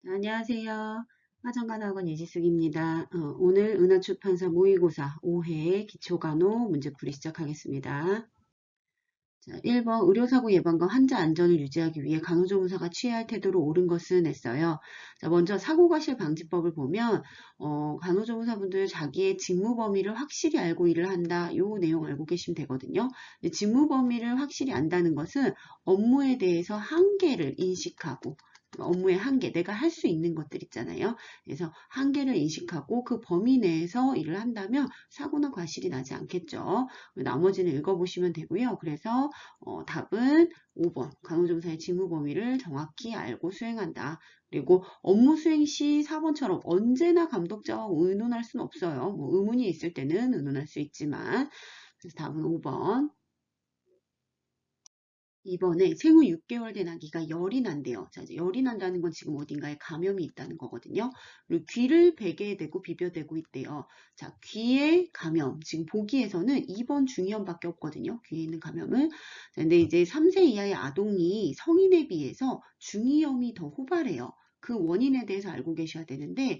안녕하세요. 화정간학원 예지숙입니다. 오늘 은하출판사 모의고사 5회 기초간호 문제풀이 시작하겠습니다. 자, 1번 의료사고 예방과 환자 안전을 유지하기 위해 간호조무사가 취해야 할 태도로 옳은 것은 했어요. 자, 먼저 사고과실 방지법을 보면 간호조무사분들 자기의 직무 범위를 확실히 알고 일을 한다. 요 내용 알고 계시면 되거든요. 근데 직무 범위를 확실히 안다는 것은 업무에 대해서 한계를 인식하고 업무의 한계, 내가 할 수 있는 것들 있잖아요. 그래서 한계를 인식하고 그 범위 내에서 일을 한다면 사고나 과실이 나지 않겠죠. 나머지는 읽어보시면 되고요. 그래서 답은 5번 간호조무사의 직무 범위를 정확히 알고 수행한다. 그리고 업무 수행 시 4번처럼 언제나 감독자와 의논할 수는 없어요. 뭐 의문이 있을 때는 의논할 수 있지만 그래서 답은 5번. 이번에 생후 6개월 된 아기가 열이 난대요. 자, 이제 열이 난다는 건 지금 어딘가에 감염이 있다는 거거든요. 그리고 귀를 베게 되고 비벼대고 있대요. 자, 귀에 감염. 지금 보기에서는 2번 중이염밖에 없거든요. 귀에 있는 감염은. 자, 근데 이제 3세 이하의 아동이 성인에 비해서 중이염이 더 호발해요. 그 원인에 대해서 알고 계셔야 되는데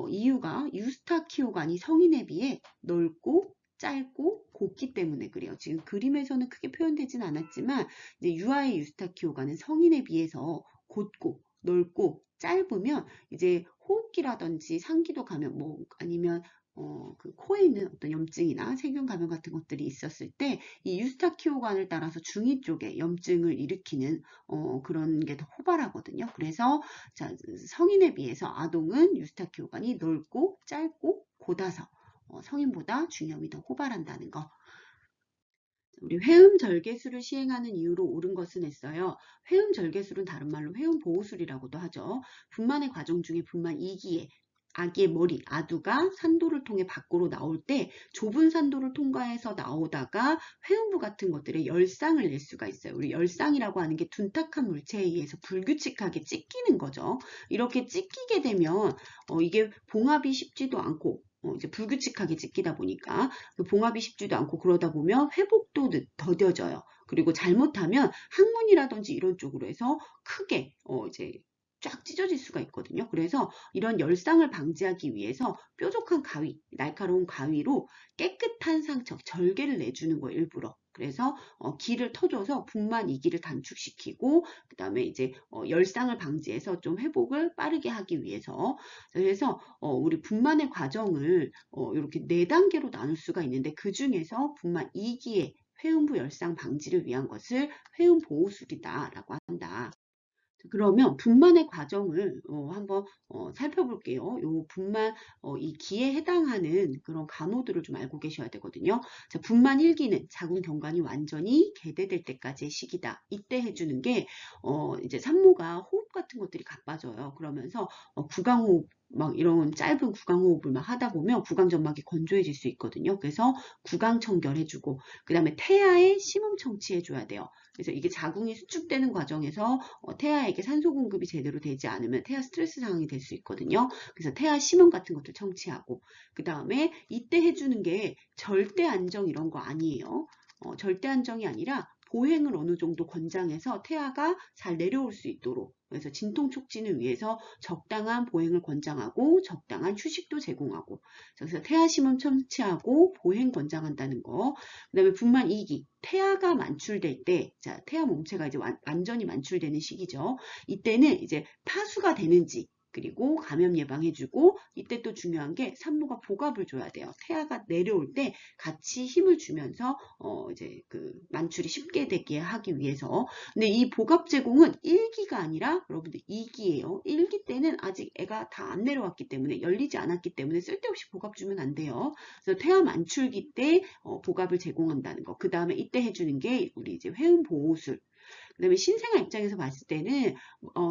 이유가 유스타키오간이 성인에 비해 넓고 짧고 곱기 때문에 그래요. 지금 그림에서는 크게 표현되진 않았지만 이제 유아의 유스타키오가는 성인에 비해서 곧고 넓고 짧으면 이제 호흡기라든지 상기도 감염 뭐 아니면 그 코에 있는 어떤 염증이나 세균 감염 같은 것들이 있었을 때 이 유스타키오관을 따라서 중위 쪽에 염증을 일으키는 그런 게 더 호발하거든요. 그래서 자, 성인에 비해서 아동은 유스타키오관이 넓고 짧고 곧아서 성인보다 중염이 더 호발한다는 거. 우리 회음절개술을 시행하는 이유로 옳은 것은 했어요. 회음절개술은 다른 말로 회음보호술이라고도 하죠. 분만의 과정 중에 분만 2기에 아기의 머리, 아두가 산도를 통해 밖으로 나올 때 좁은 산도를 통과해서 나오다가 회음부 같은 것들에 열상을 낼 수가 있어요. 우리 열상이라고 하는 게 둔탁한 물체에 의해서 불규칙하게 찢기는 거죠. 이렇게 찢기게 되면 이게 봉합이 쉽지도 않고 이제 불규칙하게 찢기다 보니까 그 봉합이 쉽지도 않고 그러다 보면 회복도 더뎌져요. 그리고 잘못하면 항문이라든지 이런 쪽으로 해서 크게 이제 쫙 찢어질 수가 있거든요. 그래서 이런 열상을 방지하기 위해서 뾰족한 가위, 날카로운 가위로 깨끗한 상처, 절개를 내주는 거 일부러. 그래서 기를 터줘서 분만 이기를 단축시키고 그 다음에 이제 열상을 방지해서 좀 회복을 빠르게 하기 위해서 그래서 우리 분만의 과정을 이렇게 네 단계로 나눌 수가 있는데 그 중에서 분만 2기의 회음부 열상 방지를 위한 것을 회음보호술이다라고 한다. 그러면 분만의 과정을 한번 살펴볼게요. 요 분만 이 기에 해당하는 그런 간호들을 좀 알고 계셔야 되거든요. 자, 분만 1기는 자궁 경관이 완전히 개대될 때까지의 시기다. 이때 해주는 게 이제 산모가 호흡 같은 것들이 가빠져요. 그러면서 구강호흡 막 이런 짧은 구강호흡을 막 하다 보면 구강점막이 건조해질 수 있거든요. 그래서 구강청결해주고 그 다음에 태아에 심음 청취해줘야 돼요. 그래서 이게 자궁이 수축되는 과정에서 태아에게 산소 공급이 제대로 되지 않으면 태아 스트레스 상황이 될 수 있거든요. 그래서 태아 심음 같은 것도 청취하고 그 다음에 이때 해주는 게 절대 안정 이런 거 아니에요. 절대 안정이 아니라 보행을 어느 정도 권장해서 태아가 잘 내려올 수 있도록 그래서 진통 촉진을 위해서 적당한 보행을 권장하고 적당한 휴식도 제공하고 그래서 태아 심음 청취하고 보행 권장한다는 거. 그다음에 분만 2기 태아가 만출될 때, 자 태아 몸체가 이제 완전히 만출되는 시기죠. 이때는 이제 파수가 되는지 그리고 감염 예방해주고 이때 또 중요한 게 산모가 복압을 줘야 돼요. 태아가 내려올 때 같이 힘을 주면서 이제 그 만출이 쉽게 되게 하기 위해서. 근데 이 복압 제공은 1기가 아니라 여러분들 2기예요. 1기 때는 아직 애가 다 안 내려왔기 때문에 열리지 않았기 때문에 쓸데없이 복압 주면 안 돼요. 그래서 태아 만출기 때 복압을 제공한다는 거. 그 다음에 이때 해주는 게 우리 이제 회음 보호술. 그다음에 신생아 입장에서 봤을 때는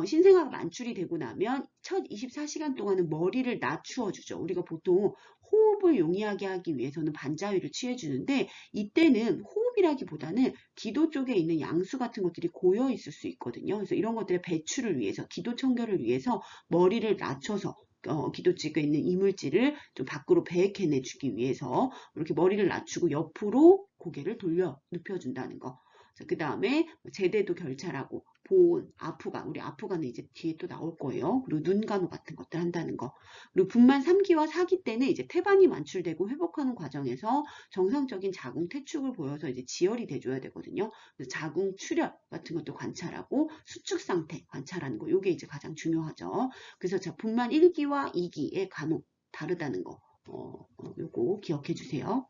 신생아가 만출이 되고 나면 첫 24시간 동안은 머리를 낮추어 주죠. 우리가 보통 호흡을 용이하게 하기 위해서는 반자위를 취해 주는데 이때는 호흡이라기보다는 기도 쪽에 있는 양수 같은 것들이 고여 있을 수 있거든요. 그래서 이런 것들의 배출을 위해서 기도 청결을 위해서 머리를 낮춰서 기도 쪽에 있는 이물질을 좀 밖으로 배액해내 주기 위해서 이렇게 머리를 낮추고 옆으로 고개를 돌려 눕혀준다는 거. 그 다음에 제대도 결찰하고 보온, 아프간, 우리 아프간은 이제 뒤에 또 나올 거예요. 그리고 눈간호 같은 것들 한다는 거. 그리고 분만 3기와 4기 때는 이제 태반이 만출되고 회복하는 과정에서 정상적인 자궁 퇴축을 보여서 이제 지혈이 돼줘야 되거든요. 그래서 자궁 출혈 같은 것도 관찰하고 수축 상태 관찰하는 거. 요게 이제 가장 중요하죠. 그래서 자, 분만 1기와 2기의 간호 다르다는 거. 요거 기억해 주세요.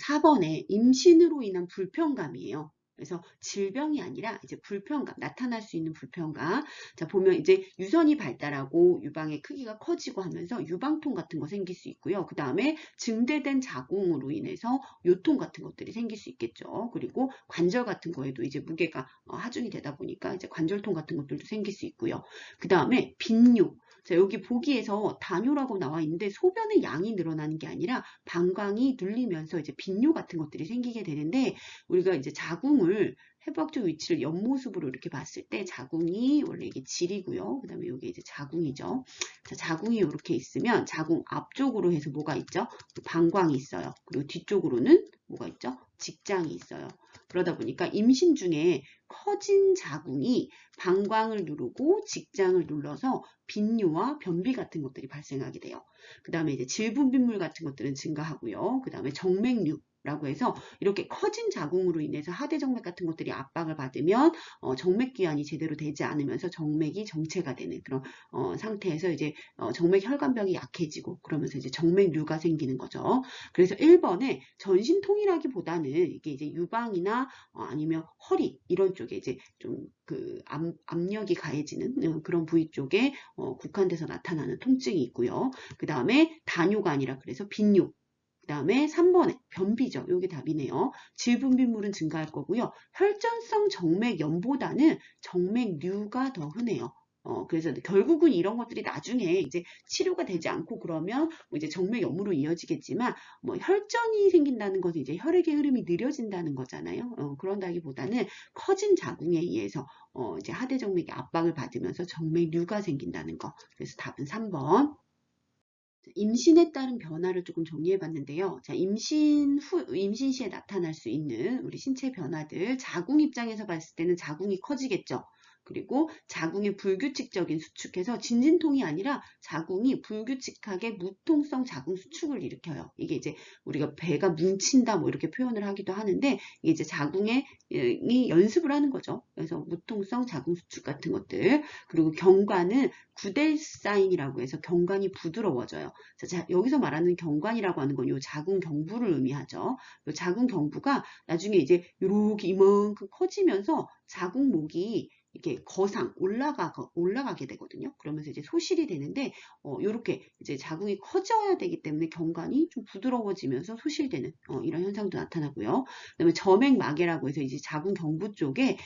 4번에 임신으로 인한 불편감이에요. 그래서 질병이 아니라 이제 불편감, 나타날 수 있는 불편감. 자, 보면 이제 유선이 발달하고 유방의 크기가 커지고 하면서 유방통 같은 거 생길 수 있고요. 그 다음에 증대된 자궁으로 인해서 요통 같은 것들이 생길 수 있겠죠. 그리고 관절 같은 거에도 이제 무게가 하중이 되다 보니까 이제 관절통 같은 것들도 생길 수 있고요. 그 다음에 빈뇨. 자, 여기 보기에서 다뇨라고 나와 있는데 소변의 양이 늘어나는 게 아니라 방광이 눌리면서 이제 빈뇨 같은 것들이 생기게 되는데 우리가 이제 자궁을 해부학적 위치를 옆모습으로 이렇게 봤을 때 자궁이 원래 이게 질이고요. 그 다음에 여기 이제 자궁이죠. 자, 자궁이 이렇게 있으면 자궁 앞쪽으로 해서 뭐가 있죠? 방광이 있어요. 그리고 뒤쪽으로는 뭐가 있죠? 직장이 있어요. 그러다 보니까 임신 중에 커진 자궁이 방광을 누르고 직장을 눌러서 빈뇨와 변비 같은 것들이 발생하게 돼요. 그 다음에 이제 질분비물 같은 것들은 증가하고요. 그 다음에 정맥류 라고 해서 이렇게 커진 자궁으로 인해서 하대정맥 같은 것들이 압박을 받으면 정맥기환이 제대로 되지 않으면서 정맥이 정체가 되는 그런 상태에서 이제 정맥 혈관벽이 약해지고 그러면서 이제 정맥류가 생기는 거죠. 그래서 1번에 전신통이라기보다는 이게 이제 유방이나 아니면 허리 이런 쪽에 이제 좀 그 압력이 가해지는 그런 부위 쪽에 국한돼서 나타나는 통증이 있고요. 그 다음에 다뇨가 아니라 그래서 빈뇨. 그 다음에 3번에 변비죠. 여기 답이네요. 질분비물은 증가할 거고요. 혈전성 정맥염보다는 정맥류가 더 흔해요. 그래서 결국은 이런 것들이 나중에 이제 치료가 되지 않고 그러면 뭐 이제 정맥염으로 이어지겠지만 뭐 혈전이 생긴다는 것은 이제 혈액의 흐름이 느려진다는 거잖아요. 그런다기보다는 커진 자궁에 의해서 이제 하대정맥이 압박을 받으면서 정맥류가 생긴다는 거. 그래서 답은 3번. 임신에 따른 변화를 조금 정리해 봤는데요. 자, 임신 시에 나타날 수 있는 우리 신체 변화들, 자궁 입장에서 봤을 때는 자궁이 커지겠죠. 그리고 자궁의 불규칙적인 수축해서 진진통이 아니라 자궁이 불규칙하게 무통성 자궁 수축을 일으켜요. 이게 이제 우리가 배가 뭉친다 뭐 이렇게 표현을 하기도 하는데 이게 이제 자궁에 이 연습을 하는 거죠. 그래서 무통성 자궁 수축 같은 것들. 그리고 경과는 구델 사인이라고 해서 경관이 부드러워져요. 자, 여기서 말하는 경관이라고 하는 건 요 자궁 경부를 의미하죠. 요 자궁 경부가 나중에 이제 이렇게 이만큼 커지면서 자궁목이 이렇게 거상 올라가게 되거든요. 그러면서 이제 소실이 되는데 이렇게 이제 자궁이 커져야 되기 때문에 경관이 좀 부드러워지면서 소실되는 이런 현상도 나타나고요. 그다음에 점액마개라고 해서 이제 자궁 경부 쪽에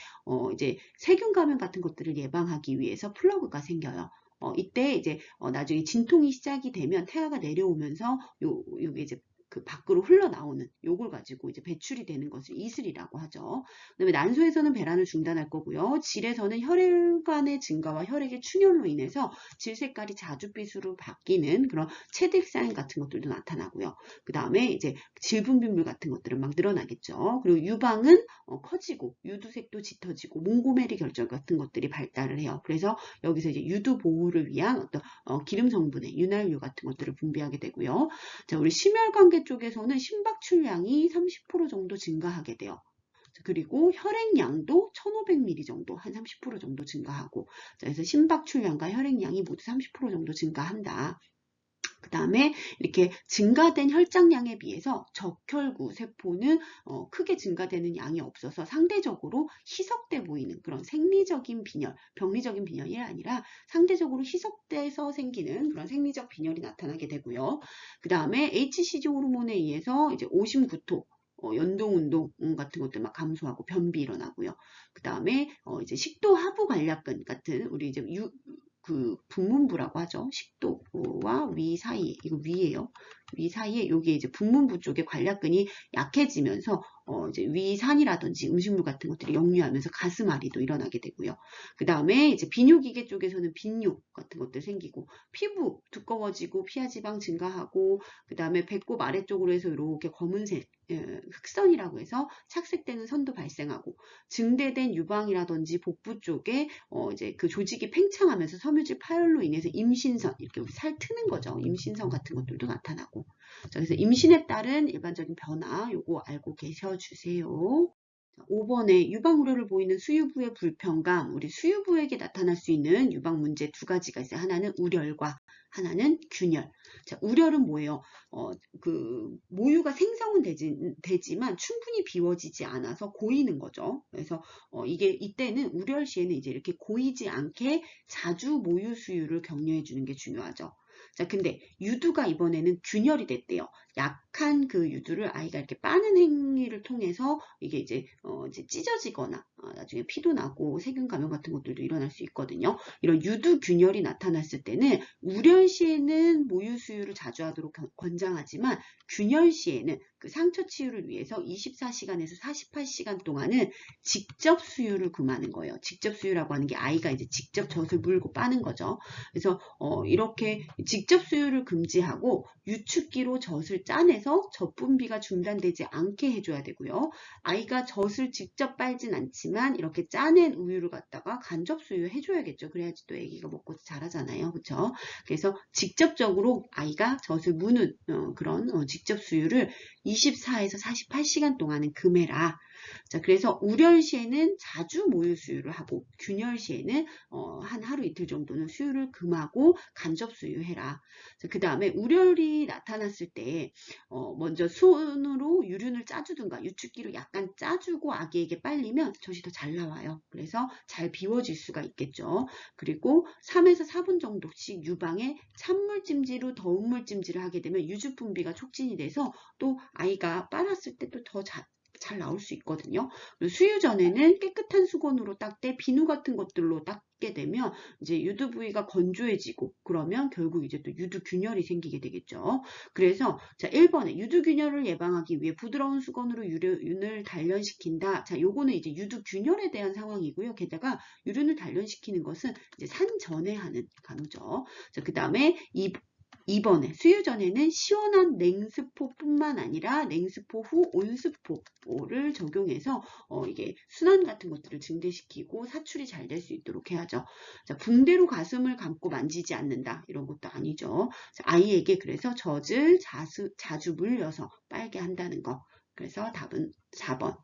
이제 세균 감염 같은 것들을 예방하기 위해서 플러그가 생겨요. 이때 이제 나중에 진통이 시작이 되면 태아가 내려오면서 요게 이제 그 밖으로 흘러나오는 요걸 가지고 이제 배출이 되는 것을 이슬이라고 하죠. 그다음에 난소에서는 배란을 중단할 거고요. 질에서는 혈관의 증가와 혈액의 충혈로 인해서 질 색깔이 자주빛으로 바뀌는 그런 체득 사인 같은 것들도 나타나고요. 그 다음에 이제 질분비물 같은 것들은 막 늘어나겠죠. 그리고 유방은 커지고 유두색도 짙어지고 몽고메리 결절 같은 것들이 발달을 해요. 그래서 여기서 이제 유두 보호를 위한 어떤 기름 성분의 윤활유 같은 것들을 분비하게 되고요. 자, 우리 심혈관계 쪽에서는 심박출량이 30% 정도 증가하게 돼요. 그리고 혈액량도 1500ml 정도 한 30% 정도 증가하고 자, 그래서 심박출량과 혈액량이 모두 30% 정도 증가한다. 그 다음에 이렇게 증가된 혈장량에 비해서 적혈구 세포는 크게 증가되는 양이 없어서 상대적으로 희석돼 보이는 그런 생리적인 빈혈, 병리적인 빈혈이 아니라 상대적으로 희석돼서 생기는 그런 생리적 빈혈이 나타나게 되고요. 그 다음에 HCG 호르몬에 의해서 이제 오심구토, 연동운동 같은 것들 막 감소하고 변비 일어나고요. 그 다음에 이제 식도 하부 관략근 같은 우리 이제 그 분문부라고 하죠. 식도와 위 사이에 이거 위에요. 위 사이에 여기 이제 분문부 쪽에 관략근이 약해지면서 이제 위산이라든지 음식물 같은 것들이 역류하면서 가슴앓이도 일어나게 되고요. 그 다음에 이제 비뇨기계 쪽에서는 빈뇨 같은 것들 생기고 피부 두꺼워지고 피하지방 증가하고 그 다음에 배꼽 아래쪽으로 해서 이렇게 검은색 흑선이라고 해서 착색되는 선도 발생하고 증대된 유방이라든지 복부 쪽에 이제 그 조직이 팽창하면서 섬유질 파열로 인해서 임신선 이렇게 살 트는 거죠. 임신선 같은 것들도 나타나고. 자, 그래서 임신에 따른 일반적인 변화 요거 알고 계셔주세요. 5번에 유방 우려를 보이는 수유부의 불편감, 우리 수유부에게 나타날 수 있는 유방 문제 두 가지가 있어요. 하나는 우렬과 하나는 균열. 자, 우렬은 뭐예요? 모유가 생성은 되지만 충분히 비워지지 않아서 고이는 거죠. 그래서 이때는 우렬 시에는 이제 이렇게 고이지 않게 자주 모유 수유를 격려해 주는 게 중요하죠. 자, 근데 유두가 이번에는 균열이 됐대요. 약한 그 유두를 아이가 이렇게 빠는 행위를 통해서 이게 이제 찢어지거나 나중에 피도 나고 세균 감염 같은 것들도 일어날 수 있거든요. 이런 유두 균열이 나타났을 때는 우렬 시에는 모유 수유를 자주 하도록 권장하지만 균열 시에는 그 상처 치유를 위해서 24시간에서 48시간 동안은 직접 수유를 금하는 거예요. 직접 수유라고 하는 게 아이가 이제 직접 젖을 물고 빠는 거죠. 그래서 이렇게 직접 수유를 금지하고 유축기로 젖을 짜내서 젖분비가 중단되지 않게 해줘야 되고요. 아이가 젖을 직접 빨진 않지만 이렇게 짜낸 우유를 갖다가 간접 수유 해줘야겠죠. 그래야지 또 아기가 먹고 자라잖아요. 그렇죠? 그래서 직접적으로 아이가 젖을 무는 그런 직접 수유를 24에서 48시간 동안은 금해라. 자, 그래서 우렬 시에는 자주 모유 수유를 하고 균열 시에는 한 하루 이틀 정도는 수유를 금하고 간접 수유해라. 그 다음에 우렬이 나타났을 때 먼저 손으로 유륜을 짜주든가 유축기로 약간 짜주고 아기에게 빨리면 젖이 더 잘 나와요. 그래서 잘 비워질 수가 있겠죠. 그리고 3에서 4분 정도씩 유방에 찬물 찜질로 더운 물 찜질을 하게 되면 유주 분비가 촉진이 돼서 또 아이가 빨았을 때 또 더 잘 나올 수 있거든요. 수유 전에는 깨끗한 수건으로 닦되 비누 같은 것들로 닦게 되면 이제 유두 부위가 건조해지고 그러면 결국 이제 또 유두균열이 생기게 되겠죠. 그래서 자 1번에 유두균열을 예방하기 위해 부드러운 수건으로 유륜을 단련시킨다. 자 요거는 이제 유두균열에 대한 상황이고요. 게다가 유륜을 단련시키는 것은 이제 산 전에 하는 간호죠. 자 그 다음에 2번에 수유 전에는 시원한 냉스포뿐만 아니라 냉스포 후 온스포를 적용해서 이게 순환 같은 것들을 증대시키고 사출이 잘 될 수 있도록 해야죠. 자, 붕대로 가슴을 감고 만지지 않는다. 이런 것도 아니죠. 자, 아이에게 그래서 젖을 자주 물려서 빨게 한다는 거. 그래서 답은 4번.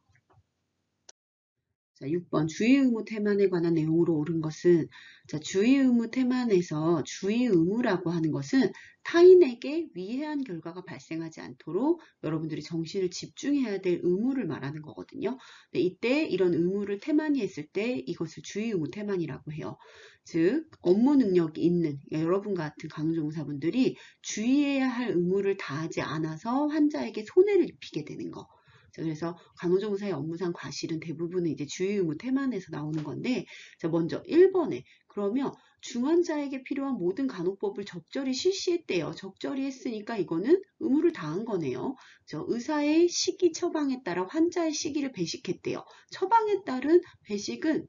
자, 6번 주의 의무 태만에 관한 내용으로 옳은 것은 자, 주의 의무 태만에서 주의 의무라고 하는 것은 타인에게 위해한 결과가 발생하지 않도록 여러분들이 정신을 집중해야 될 의무를 말하는 거거든요. 근데 이때 이런 의무를 태만히 했을 때 이것을 주의 의무 태만이라고 해요. 즉 업무 능력이 있는 여러분 같은 간호조무사분들이 주의해야 할 의무를 다하지 않아서 환자에게 손해를 입히게 되는 거. 그래서 간호조무사의 업무상 과실은 대부분은 이제 주의 의무 태만에서 나오는 건데, 자, 먼저 1번에 그러면 중환자에게 필요한 모든 간호법을 적절히 실시했대요. 적절히 했으니까 이거는 의무를 다한 거네요. 의사의 식이 처방에 따라 환자의 식이를 배식했대요. 처방에 따른 배식은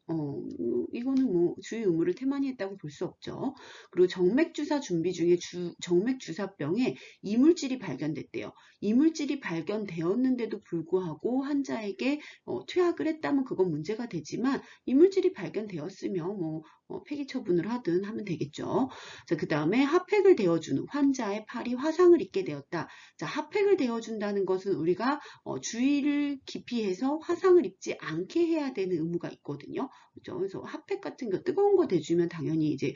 이거는 뭐 주의 의무를 태만히 했다고 볼 수 없죠. 그리고 정맥주사 준비 중에 정맥주사병에 이물질이 발견됐대요. 이물질이 발견되었는데도 불구하고 환자에게 퇴학을 했다면 그건 문제가 되지만 이물질이 발견되었으면 폐기 처분을 하든 하면 되겠죠. 자, 그 다음에 핫팩을 대어주는 환자의 팔이 화상을 입게 되었다. 자, 핫팩을 대어준다는 것은 우리가 주의를 깊이 해서 화상을 입지 않게 해야 되는 의무가 있거든요. 그렇죠? 그래서 핫팩 같은 거 뜨거운 거 대주면 당연히 이제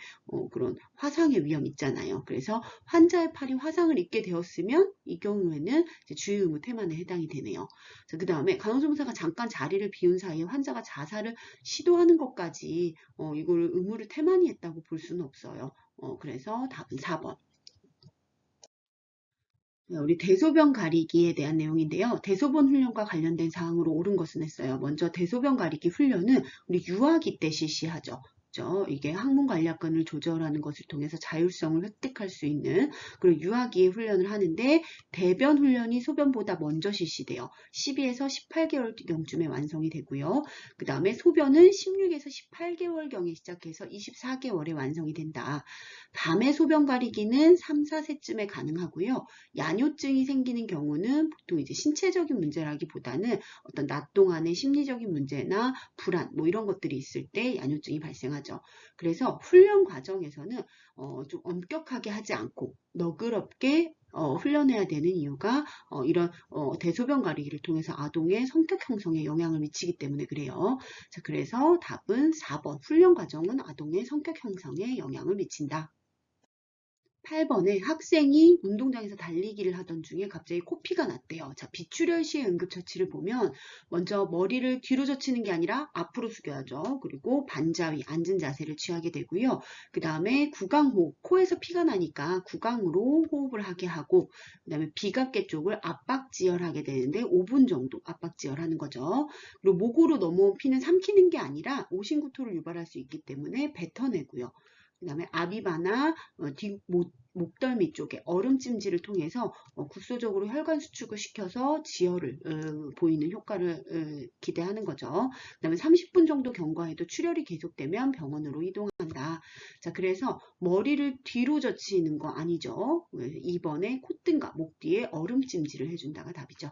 그런 화상의 위험 있잖아요. 그래서 환자의 팔이 화상을 입게 되었으면 이 경우에는 이제 주의 의무 태만에 해당이 되네요. 자, 그 다음에 간호조무사가 잠깐 자리를 비운 사이에 환자가 자살을 시도하는 것까지 이걸 의무를 태만히 했다고 볼 수는 없어요. 그래서 답은 4번. 우리 대소변 가리기에 대한 내용인데요. 대소변 훈련과 관련된 사항으로 옳은 것은 했어요. 먼저 대소변 가리기 훈련은 우리 유아기 때 실시하죠. 있죠. 이게 항문 관략근을 조절하는 것을 통해서 자율성을 획득할 수 있는 그리고 유아기의 훈련을 하는데 대변 훈련이 소변보다 먼저 실시돼요. 12에서 18개월경쯤에 완성이 되고요. 그 다음에 소변은 16에서 18개월경에 시작해서 24개월에 완성이 된다. 밤에 소변 가리기는 3, 4세쯤에 가능하고요. 야뇨증이 생기는 경우는 보통 이제 신체적인 문제라기보다는 어떤 낮 동안의 심리적인 문제나 불안 뭐 이런 것들이 있을 때 야뇨증이 발생하죠. 그래서 훈련 과정에서는 좀 엄격하게 하지 않고 너그럽게 훈련해야 되는 이유가 이런 대소변 가리기를 통해서 아동의 성격 형성에 영향을 미치기 때문에 그래요. 자, 그래서 답은 4번 훈련 과정은 아동의 성격 형성에 영향을 미친다. 8번에 학생이 운동장에서 달리기를 하던 중에 갑자기 코피가 났대요. 자, 비출혈 시의 응급처치를 보면 먼저 머리를 뒤로 젖히는 게 아니라 앞으로 숙여야죠. 그리고 반자위, 앉은 자세를 취하게 되고요. 그 다음에 구강호흡, 코에서 피가 나니까 구강으로 호흡을 하게 하고 그 다음에 비각계 쪽을 압박지혈하게 되는데 5분 정도 압박지혈하는 거죠. 그리고 목으로 넘어온 피는 삼키는 게 아니라 오신구토를 유발할 수 있기 때문에 뱉어내고요. 그 다음에 아비바나 목덜미 쪽에 얼음찜질을 통해서 국소적으로 혈관 수축을 시켜서 지혈을 보이는 효과를 기대하는 거죠. 그 다음에 30분 정도 경과해도 출혈이 계속되면 병원으로 이동한다. 자, 그래서 머리를 뒤로 젖히는 거 아니죠. 2번에 콧등과 목 뒤에 얼음찜질을 해준다가 답이죠.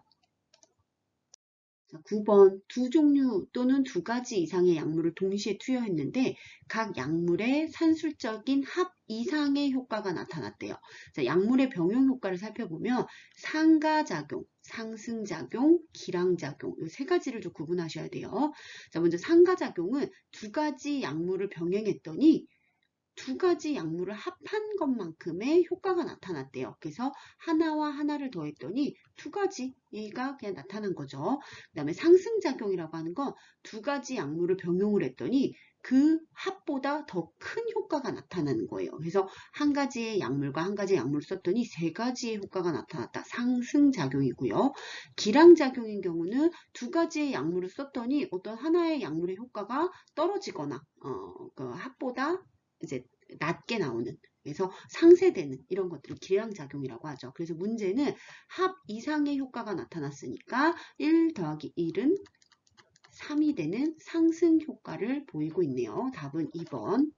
9번 두 종류 또는 두 가지 이상의 약물을 동시에 투여했는데 각 약물의 산술적인 합 이상의 효과가 나타났대요. 자, 약물의 병용 효과를 살펴보면 상가작용, 상승작용, 기량작용 이 세 가지를 좀 구분하셔야 돼요. 자, 먼저 상가작용은 두 가지 약물을 병행했더니 두 가지 약물을 합한 것만큼의 효과가 나타났대요. 그래서 하나와 하나를 더했더니 두 가지가 그냥 나타난 거죠. 그 다음에 상승작용이라고 하는 건 두 가지 약물을 병용을 했더니 그 합보다 더 큰 효과가 나타나는 거예요. 그래서 한 가지의 약물과 한 가지의 약물을 썼더니 세 가지의 효과가 나타났다. 상승작용이고요. 기량작용인 경우는 두 가지의 약물을 썼더니 어떤 하나의 약물의 효과가 떨어지거나 그 합보다 이제 낮게 나오는 그래서 상쇄되는 이런 것들을 기량작용이라고 하죠. 그래서 문제는 합 이상의 효과가 나타났으니까 1 더하기 1은 3이 되는 상승 효과를 보이고 있네요. 답은 2번.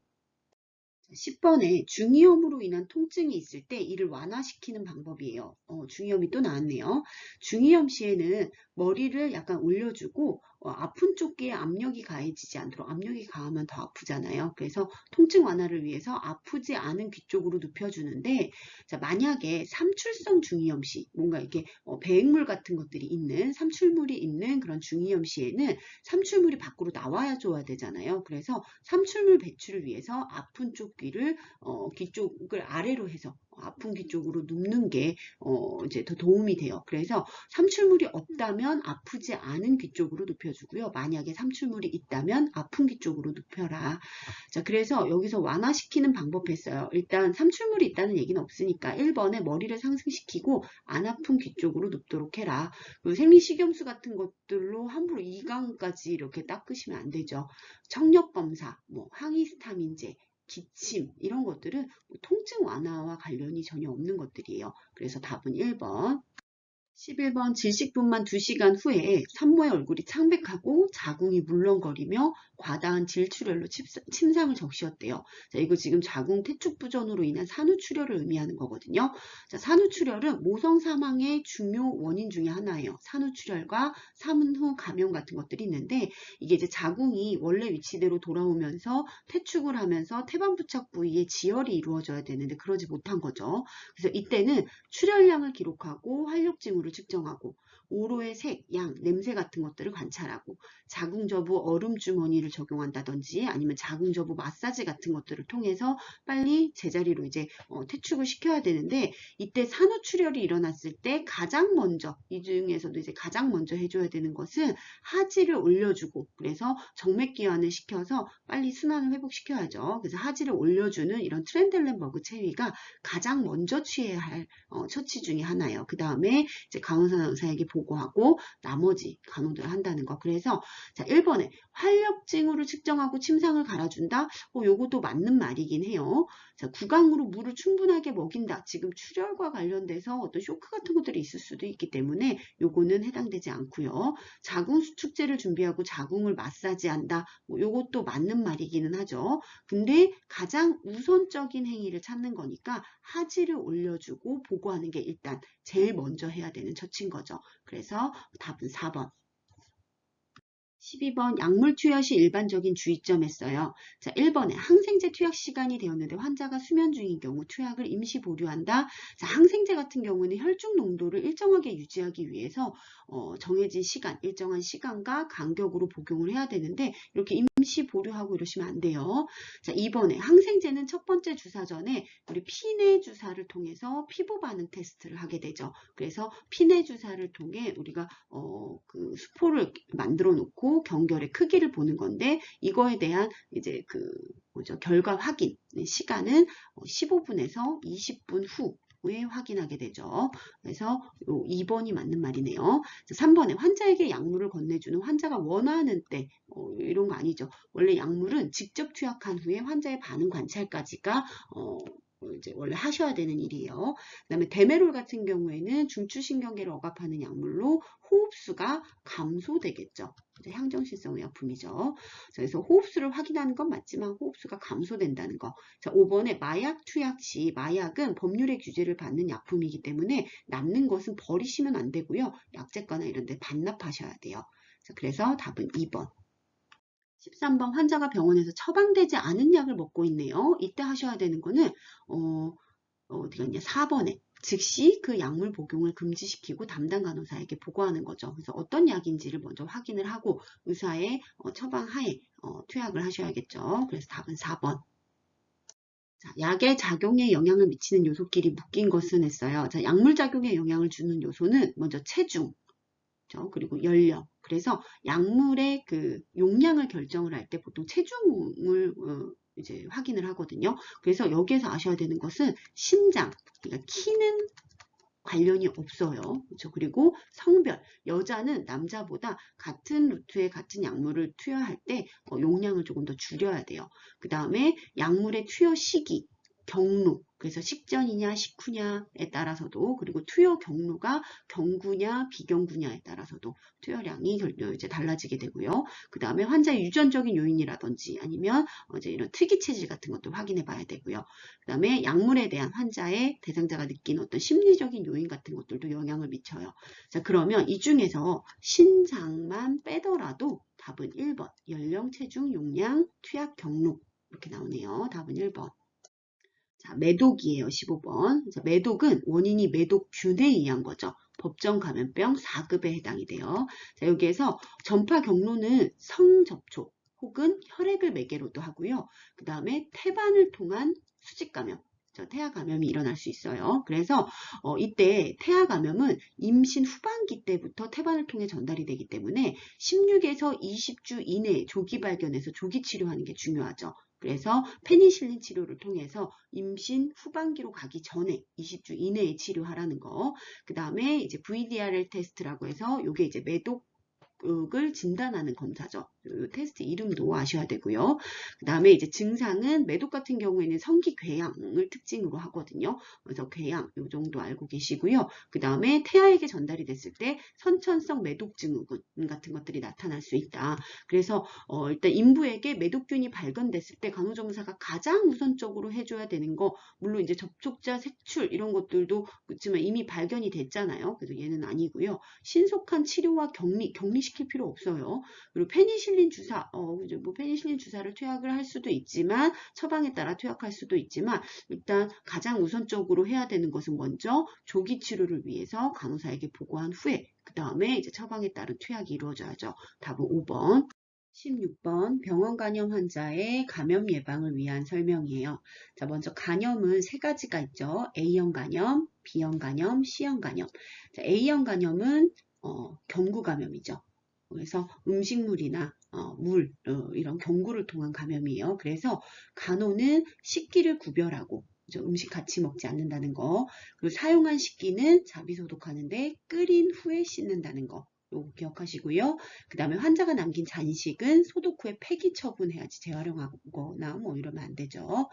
10번에 중이염으로 인한 통증이 있을 때 이를 완화시키는 방법이에요. 중이염이 또 나왔네요. 중이염 시에는 머리를 약간 올려주고 아픈 쪽에 압력이 가해지지 않도록 압력이 가하면 더 아프잖아요. 그래서 통증 완화를 위해서 아프지 않은 귀 쪽으로 눕혀주는데 자, 만약에 삼출성 중이염 시 뭔가 이렇게 배액물 같은 것들이 있는 삼출물이 있는 그런 중이염 시에는 삼출물이 밖으로 나와야 줘야 되잖아요. 그래서 삼출물 배출을 위해서 아픈 쪽 귀를 귀 쪽을 아래로 해서 아픈 귀 쪽으로 눕는 게 이제 더 도움이 돼요. 그래서 삼출물이 없다면 아프지 않은 귀 쪽으로 눕혀주고요. 만약에 삼출물이 있다면 아픈 귀 쪽으로 눕혀라. 자, 그래서 여기서 완화시키는 방법 했어요. 일단 삼출물이 있다는 얘기는 없으니까 1번에 머리를 상승시키고 안 아픈 귀 쪽으로 눕도록 해라. 그리고 생리식염수 같은 것들로 함부로 이강까지 이렇게 닦으시면 안 되죠. 청력검사, 뭐 항히스타민제, 기침 이런 것들은 통증 완화와 관련이 전혀 없는 것들이에요. 그래서 답은 1번. 11번 질식분만 2시간 후에 산모의 얼굴이 창백하고 자궁이 물렁거리며 과다한 질출혈로 침상을 적시었대요. 자, 이거 지금 자궁 퇴축부전으로 인한 산후출혈을 의미하는 거거든요. 자, 산후출혈은 모성 사망의 중요 원인 중에 하나예요. 산후출혈과 산후 감염 같은 것들이 있는데 이게 이제 자궁이 원래 위치대로 돌아오면서 퇴축을 하면서 태반 부착 부위에 지혈이 이루어져야 되는데 그러지 못한 거죠. 그래서 이때는 출혈량을 기록하고 활력징후를 측정하고 오로의 색, 양, 냄새 같은 것들을 관찰하고 자궁저부 얼음 주머니를 적용한다든지 아니면 자궁저부 마사지 같은 것들을 통해서 빨리 제자리로 이제 퇴축을 시켜야 되는데 이때 산후출혈이 일어났을 때 가장 먼저 이 중에서도 이제 가장 먼저 해줘야 되는 것은 하지를 올려주고 그래서 정맥기환을 시켜서 빨리 순환을 회복시켜야죠. 그래서 하지를 올려주는 이런 트렌델렌버그 체위가 가장 먼저 취해야 할 처치 중에 하나예요. 그 다음에 이제 간호사 의사에게 보고하고 나머지 간호들을 한다는 거. 그래서 자 1번에 활력증으로 측정하고 침상을 갈아준다. 요것도 맞는 말이긴 해요. 자, 구강으로 물을 충분하게 먹인다. 지금 출혈과 관련돼서 어떤 쇼크 같은 것들이 있을 수도 있기 때문에 요거는 해당되지 않고요. 자궁 수축제를 준비하고 자궁을 마사지한다. 요것도 맞는 말이기는 하죠. 근데 가장 우선적인 행위를 찾는 거니까 하지를 올려주고 보고하는 게 일단 제일 먼저 해야 되는 처치인 거죠. 그래서 답은 4번. 12번 약물 투여 시 일반적인 주의점했어요. 자, 1번에 항생제 투약 시간이 되었는데 환자가 수면 중인 경우 투약을 임시 보류한다. 자, 항생제 같은 경우는 혈중 농도를 일정하게 유지하기 위해서 정해진 시간, 일정한 시간과 간격으로 복용을 해야 되는데 이렇게 임시 보류하고 이러시면 안 돼요. 자, 2번에 항생제는 첫 번째 주사 전에 우리 피내 주사를 통해서 피부 반응 테스트를 하게 되죠. 그래서 피내 주사를 통해 우리가 그 수포를 만들어 놓고 경결의 크기를 보는 건데 이거에 대한 이제 결과 확인 시간은 15분에서 20분 후에 확인하게 되죠. 그래서 2번이 맞는 말이네요. 3번에 환자에게 약물을 건네주는 환자가 원하는 때 이런 거 아니죠. 원래 약물은 직접 투약한 후에 환자의 반응 관찰까지가 이제 원래 하셔야 되는 일이에요. 그다음에 데메롤 같은 경우에는 중추신경계를 억압하는 약물로 호흡수가 감소되겠죠. 항정신성 의약품이죠. 그래서 호흡수를 확인하는 건 맞지만 호흡수가 감소된다는 거. 자, 5번에 마약 투약 시 마약은 법률의 규제를 받는 약품이기 때문에 남는 것은 버리시면 안 되고요. 약재과나 이런 데 반납하셔야 돼요. 자, 그래서 답은 2번. 13번 환자가 병원에서 처방되지 않은 약을 먹고 있네요. 이때 하셔야 되는 거는 어디 갔냐? 4번에 즉시 그 약물 복용을 금지시키고 담당 간호사에게 보고하는 거죠. 그래서 어떤 약인지를 먼저 확인을 하고 의사의 처방하에 투약을 하셔야겠죠. 그래서 답은 4번. 자, 약의 작용에 영향을 미치는 요소끼리 묶인 것은 했어요. 자, 약물 작용에 영향을 주는 요소는 먼저 체중, 그리고 연령. 그래서 약물의 그 용량을 결정을 할 때 보통 체중을 이제 확인을 하거든요. 그래서 여기에서 아셔야 되는 것은 심장, 그러니까 키는 관련이 없어요. 그렇죠? 그리고 성별, 여자는 남자보다 같은 루트에 같은 약물을 투여할 때 용량을 조금 더 줄여야 돼요. 그 다음에 약물의 투여 시기, 경로, 그래서 식전이냐 식후냐에 따라서도, 그리고 투여 경로가 경구냐 비경구냐에 따라서도 투여량이 이제 달라지게 되고요. 그 다음에 환자의 유전적인 요인이라든지 아니면 이제 이런 특이 체질 같은 것도 확인해 봐야 되고요. 그 다음에 약물에 대한 환자의 대상자가 느낀 어떤 심리적인 요인 같은 것들도 영향을 미쳐요. 자, 그러면 이 중에서 신장만 빼더라도 답은 1번, 연령, 체중, 용량, 투약 경로 이렇게 나오네요. 답은 1번. 자, 매독이에요. 15번. 자, 매독은 원인이 매독균에 의한 거죠. 법정 감염병 4급에 해당이 돼요. 자, 여기에서 전파 경로는 성접촉 혹은 혈액을 매개로도 하고요. 그 다음에 태반을 통한 수직 감염, 태아 감염이 일어날 수 있어요. 그래서 이때 태아 감염은 임신 후반기 때부터 태반을 통해 전달이 되기 때문에 16에서 20주 이내에 조기 발견해서 조기 치료하는 게 중요하죠. 그래서 페니실린 치료를 통해서 임신 후반기로 가기 전에 20주 이내에 치료하라는 거. 그 다음에 이제 VDRL 테스트라고 해서 이게 이제 매독을 진단하는 검사죠. 이 테스트 이름도 아셔야 되고요. 그 다음에 이제 증상은 매독 같은 경우에는 성기 궤양을 특징으로 하거든요. 그래서 궤양 이 정도 알고 계시고요. 그 다음에 태아에게 전달이 됐을 때 선천성 매독 증후군 같은 것들이 나타날 수 있다. 그래서 일단 인부에게 매독균이 발견됐을 때 간호조무사가 가장 우선적으로 해줘야 되는 거, 물론 이제 접촉자 색출 이런 것들도 그렇지만 이미 발견이 됐잖아요. 그래서 얘는 아니고요. 신속한 치료와 격리시킬 필요 없어요. 그리고 페니실린 주사, 뭐 페니실린 주사를 투약을 할 수도 있지만 처방에 따라 투약할 수도 있지만 일단 가장 우선적으로 해야 되는 것은 먼저 조기 치료를 위해서 간호사에게 보고한 후에 그 다음에 이제 처방에 따른 투약이 이루어져야죠. 답은 5번. 16번 병원 간염 환자의 감염 예방을 위한 설명이에요. 자, 먼저 간염은 세 가지가 있죠. A형 간염, B형 간염, C형 간염. 자, A형 간염은 경구 감염이죠. 그래서 음식물이나 물, 이런 경구를 통한 감염이에요. 그래서 간호는 식기를 구별하고 음식 같이 먹지 않는다는 거. 그리고 사용한 식기는 자비소독하는데 끓인 후에 씻는다는 거. 요거 기억하시고요. 그 다음에 환자가 남긴 잔식은 소독 후에 폐기 처분해야지 재활용하거나 뭐 이러면 안 되죠.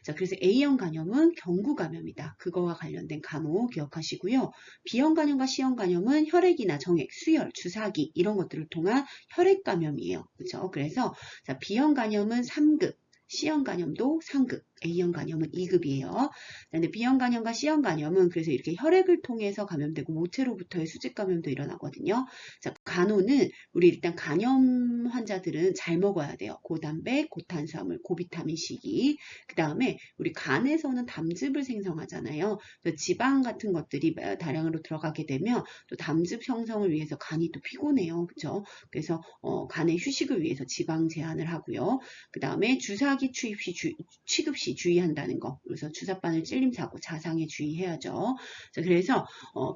자, 그래서 A형 간염은 경구 감염이다. 그거와 관련된 간호 기억하시고요. B형 간염과 C형 간염은 혈액이나 정액, 수혈, 주사기 이런 것들을 통한 혈액 감염이에요. 그렇죠? 그래서 자, B형 간염은 3급, C형 간염도 3급, A형 간염은 2급이에요. 근데 B형 간염과 C형 간염은 그래서 이렇게 혈액을 통해서 감염되고 모체로부터의 수직 감염도 일어나거든요. 자, 간호는 우리 일단 간염 환자들은 잘 먹어야 돼요. 고단백, 고탄수화물, 고비타민 C기. 그 다음에 우리 간에서는 담즙을 생성하잖아요. 지방 같은 것들이 다량으로 들어가게 되면 또 담즙 형성을 위해서 간이 또 피곤해요. 그렇죠? 그래서 간의 휴식을 위해서 지방 제한을 하고요. 그 다음에 주사기 취급 시 주의한다는 거. 그래서 주사바늘 찔림 사고 자상에 주의해야죠. 자, 그래서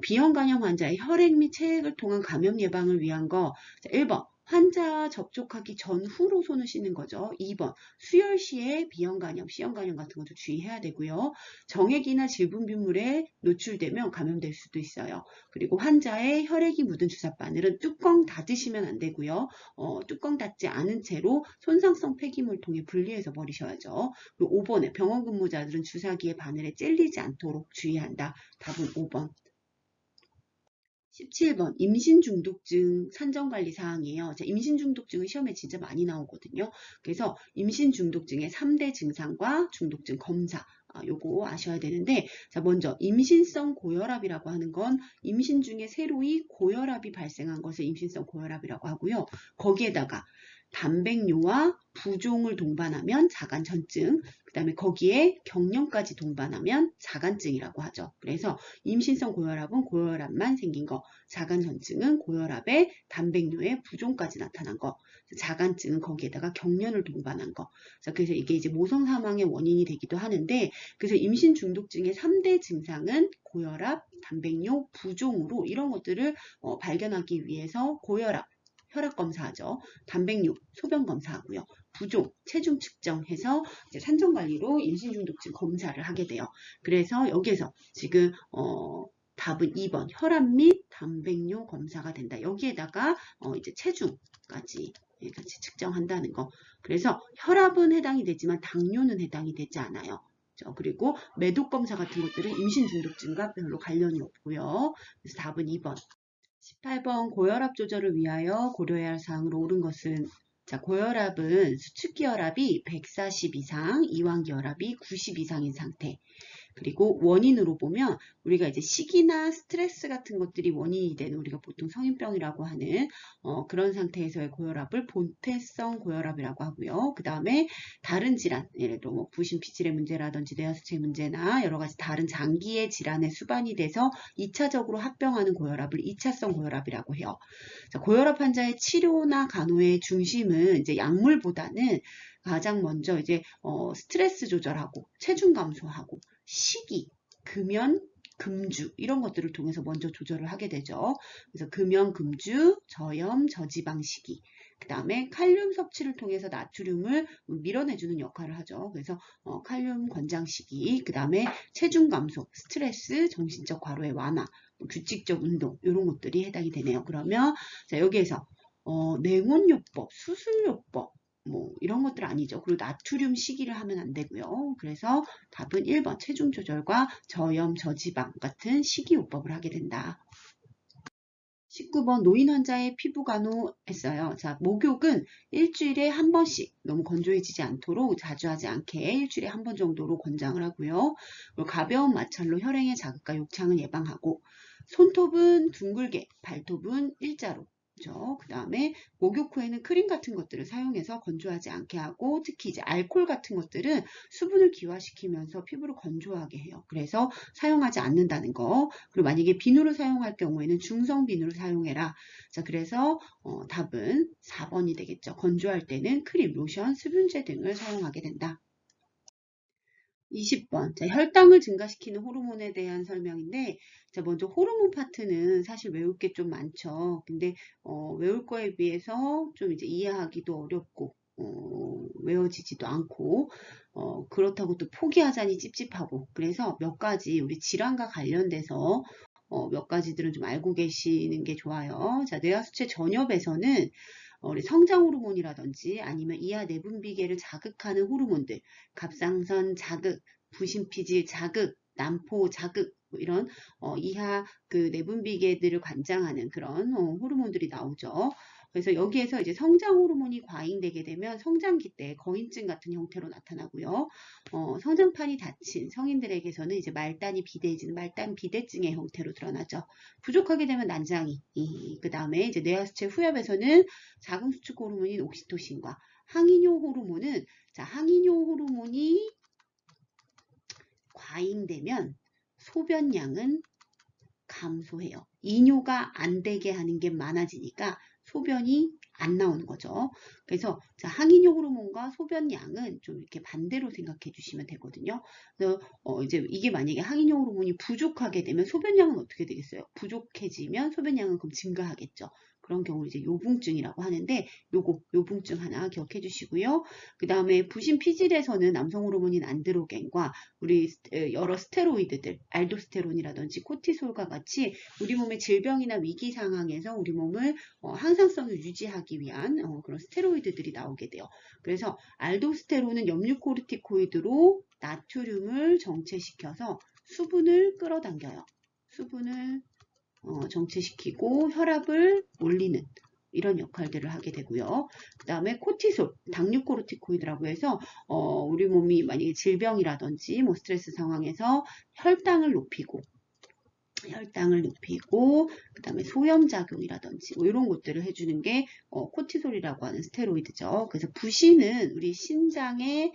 B형 간염 환자의 혈액 및 체액을 통한 감염 예방을 위한 거. 자, 1번 환자 접촉하기 전후로 손을 씻는 거죠. 2번 수혈 시에 B형 간염, C형 간염 같은 것도 주의해야 되고요. 정액이나 질분비물에 노출되면 감염될 수도 있어요. 그리고 환자의 혈액이 묻은 주사바늘은 뚜껑 닫으시면 안 되고요. 뚜껑 닫지 않은 채로 손상성 폐기물 통에 분리해서 버리셔야죠. 그리고 5번에 병원 근무자들은 주사기의 바늘에 찔리지 않도록 주의한다. 답은 5번. 17번 임신중독증 산정관리 사항이에요. 자, 임신중독증은 시험에 진짜 많이 나오거든요. 그래서 임신중독증의 3대 증상과 중독증 검사 요거 아셔야 되는데 자, 먼저 임신성 고혈압이라고 하는 건 임신 중에 새로이 고혈압이 발생한 것을 임신성 고혈압이라고 하고요. 거기에다가 단백뇨와 부종을 동반하면 자간전증, 그 다음에 거기에 경련까지 동반하면 자간증이라고 하죠. 그래서 임신성 고혈압은 고혈압만 생긴 거, 자간전증은 고혈압에 단백뇨에 부종까지 나타난 거, 자간증은 거기에다가 경련을 동반한 거. 그래서 이게 이제 모성 사망의 원인이 되기도 하는데, 그래서 임신 중독증의 3대 증상은 고혈압, 단백뇨, 부종으로 이런 것들을 발견하기 위해서 고혈압, 혈압 검사하죠. 단백뇨, 소변 검사하고요. 부종, 체중 측정해서 이제 산정관리로 임신중독증 검사를 하게 돼요. 그래서 여기에서 지금 답은 2번 혈압 및 단백뇨 검사가 된다. 여기에다가 이제 체중까지 같이 측정한다는 거. 그래서 혈압은 해당이 되지만 당뇨는 해당이 되지 않아요. 그리고 매독 검사 같은 것들은 임신중독증과 별로 관련이 없고요. 그래서 답은 2번. 18번 고혈압 조절을 위하여 고려해야 할 사항으로 옳은 것은 자, 고혈압은 수축기 혈압이 140 이상, 이완기 혈압이 90 이상인 상태. 그리고 원인으로 보면 우리가 이제 식이나 스트레스 같은 것들이 원인이 되는 우리가 보통 성인병이라고 하는 그런 상태에서의 고혈압을 본태성 고혈압이라고 하고요. 그 다음에 다른 질환, 예를 들어 뭐 부신 피질의 문제라든지 뇌하수체 문제나 여러 가지 다른 장기의 질환의 수반이 돼서 2차적으로 합병하는 고혈압을 2차성 고혈압이라고 해요. 자, 고혈압 환자의 치료나 간호의 중심은 이제 약물보다는 가장 먼저 이제 스트레스 조절하고 체중 감소하고 식이, 금연, 금주 이런 것들을 통해서 먼저 조절을 하게 되죠. 그래서 금연, 금주, 저염, 저지방 식이 그 다음에 칼륨 섭취를 통해서 나트륨을 밀어내주는 역할을 하죠. 그래서 칼륨 권장식이 그 다음에 체중 감소, 스트레스, 정신적 과로의 완화, 규칙적 운동 이런 것들이 해당이 되네요. 그러면 자, 여기에서 냉온요법, 수술요법 뭐 이런 것들 아니죠. 그리고 나트륨 식이를 하면 안 되고요. 그래서 답은 1번 체중 조절과 저염, 저지방 같은 식이요법을 하게 된다. 19번 노인 환자의 피부 간호했어요. 자, 목욕은 일주일에 한 번씩 너무 건조해지지 않도록 자주 하지 않게 일주일에 한 번 정도로 권장을 하고요. 그리고 가벼운 마찰로 혈행의 자극과 욕창을 예방하고 손톱은 둥글게, 발톱은 일자로 그 다음에 목욕 후에는 크림 같은 것들을 사용해서 건조하지 않게 하고 특히 이제 알코올 같은 것들은 수분을 기화시키면서 피부를 건조하게 해요. 그래서 사용하지 않는다는 거. 그리고 만약에 비누를 사용할 경우에는 중성 비누를 사용해라. 자, 그래서 답은 4번이 되겠죠. 건조할 때는 크림, 로션, 수분제 등을 사용하게 된다. 20번. 자, 혈당을 증가시키는 호르몬에 대한 설명인데, 자, 먼저 호르몬 파트는 사실 외울 게 좀 많죠. 근데, 외울 거에 비해서 좀 이제 이해하기도 어렵고, 외워지지도 않고, 그렇다고 또 포기하자니 찝찝하고, 그래서 몇 가지 우리 질환과 관련돼서 몇 가지들은 좀 알고 계시는 게 좋아요. 자, 뇌하수체 전엽에서는 우리 성장 호르몬이라든지 아니면 이하 내분비계를 자극하는 호르몬들, 갑상선 자극, 부신피질 자극, 난포 자극, 뭐 이런 이하 그 내분비계들을 관장하는 그런 호르몬들이 나오죠. 그래서 여기에서 이제 성장 호르몬이 과잉되게 되면 성장기 때 거인증 같은 형태로 나타나고요. 성장판이 닫힌 성인들에게서는 이제 말단이 비대해지는 말단 비대증의 형태로 드러나죠. 부족하게 되면 난장이, 그 다음에 이제 뇌하수체 후엽에서는 자궁수축 호르몬인 옥시토신과 항이뇨 호르몬은, 자, 항이뇨 호르몬이 과잉되면 소변량은 감소해요. 이뇨가 안 되게 하는 게 많아지니까 소변이 안 나오는 거죠. 그래서 자, 항이뇨 호르몬과 소변량은 좀 이렇게 반대로 생각해 주시면 되거든요. 그래서 이제 이게 만약에 항이뇨 호르몬이 부족하게 되면 소변량은 어떻게 되겠어요? 부족해지면 소변량은 그럼 증가하겠죠. 그런 경우를 이제 요붕증이라고 하는데 요거 요붕증 하나 기억해 주시고요. 그 다음에 부신 피질에서는 남성 호르몬인 안드로겐과 우리 여러 스테로이드들, 알도스테론이라든지 코티솔과 같이 우리 몸의 질병이나 위기 상황에서 우리 몸을 항상성을 유지하기 위한 그런 스테로이드들이 나오게 돼요. 그래서 알도스테론은 염류코르티코이드로 나트륨을 정체시켜서 수분을 끌어당겨요. 수분을 정체시키고 혈압을 올리는 이런 역할들을 하게 되고요. 그 다음에 코티솔, 당류코르티코이드라고 해서 우리 몸이 만약에 질병이라든지 뭐 스트레스 상황에서 혈당을 높이고 그 다음에 소염작용이라든지 뭐 이런 것들을 해주는 게 코티솔이라고 하는 스테로이드죠. 그래서 부신은 우리 신장의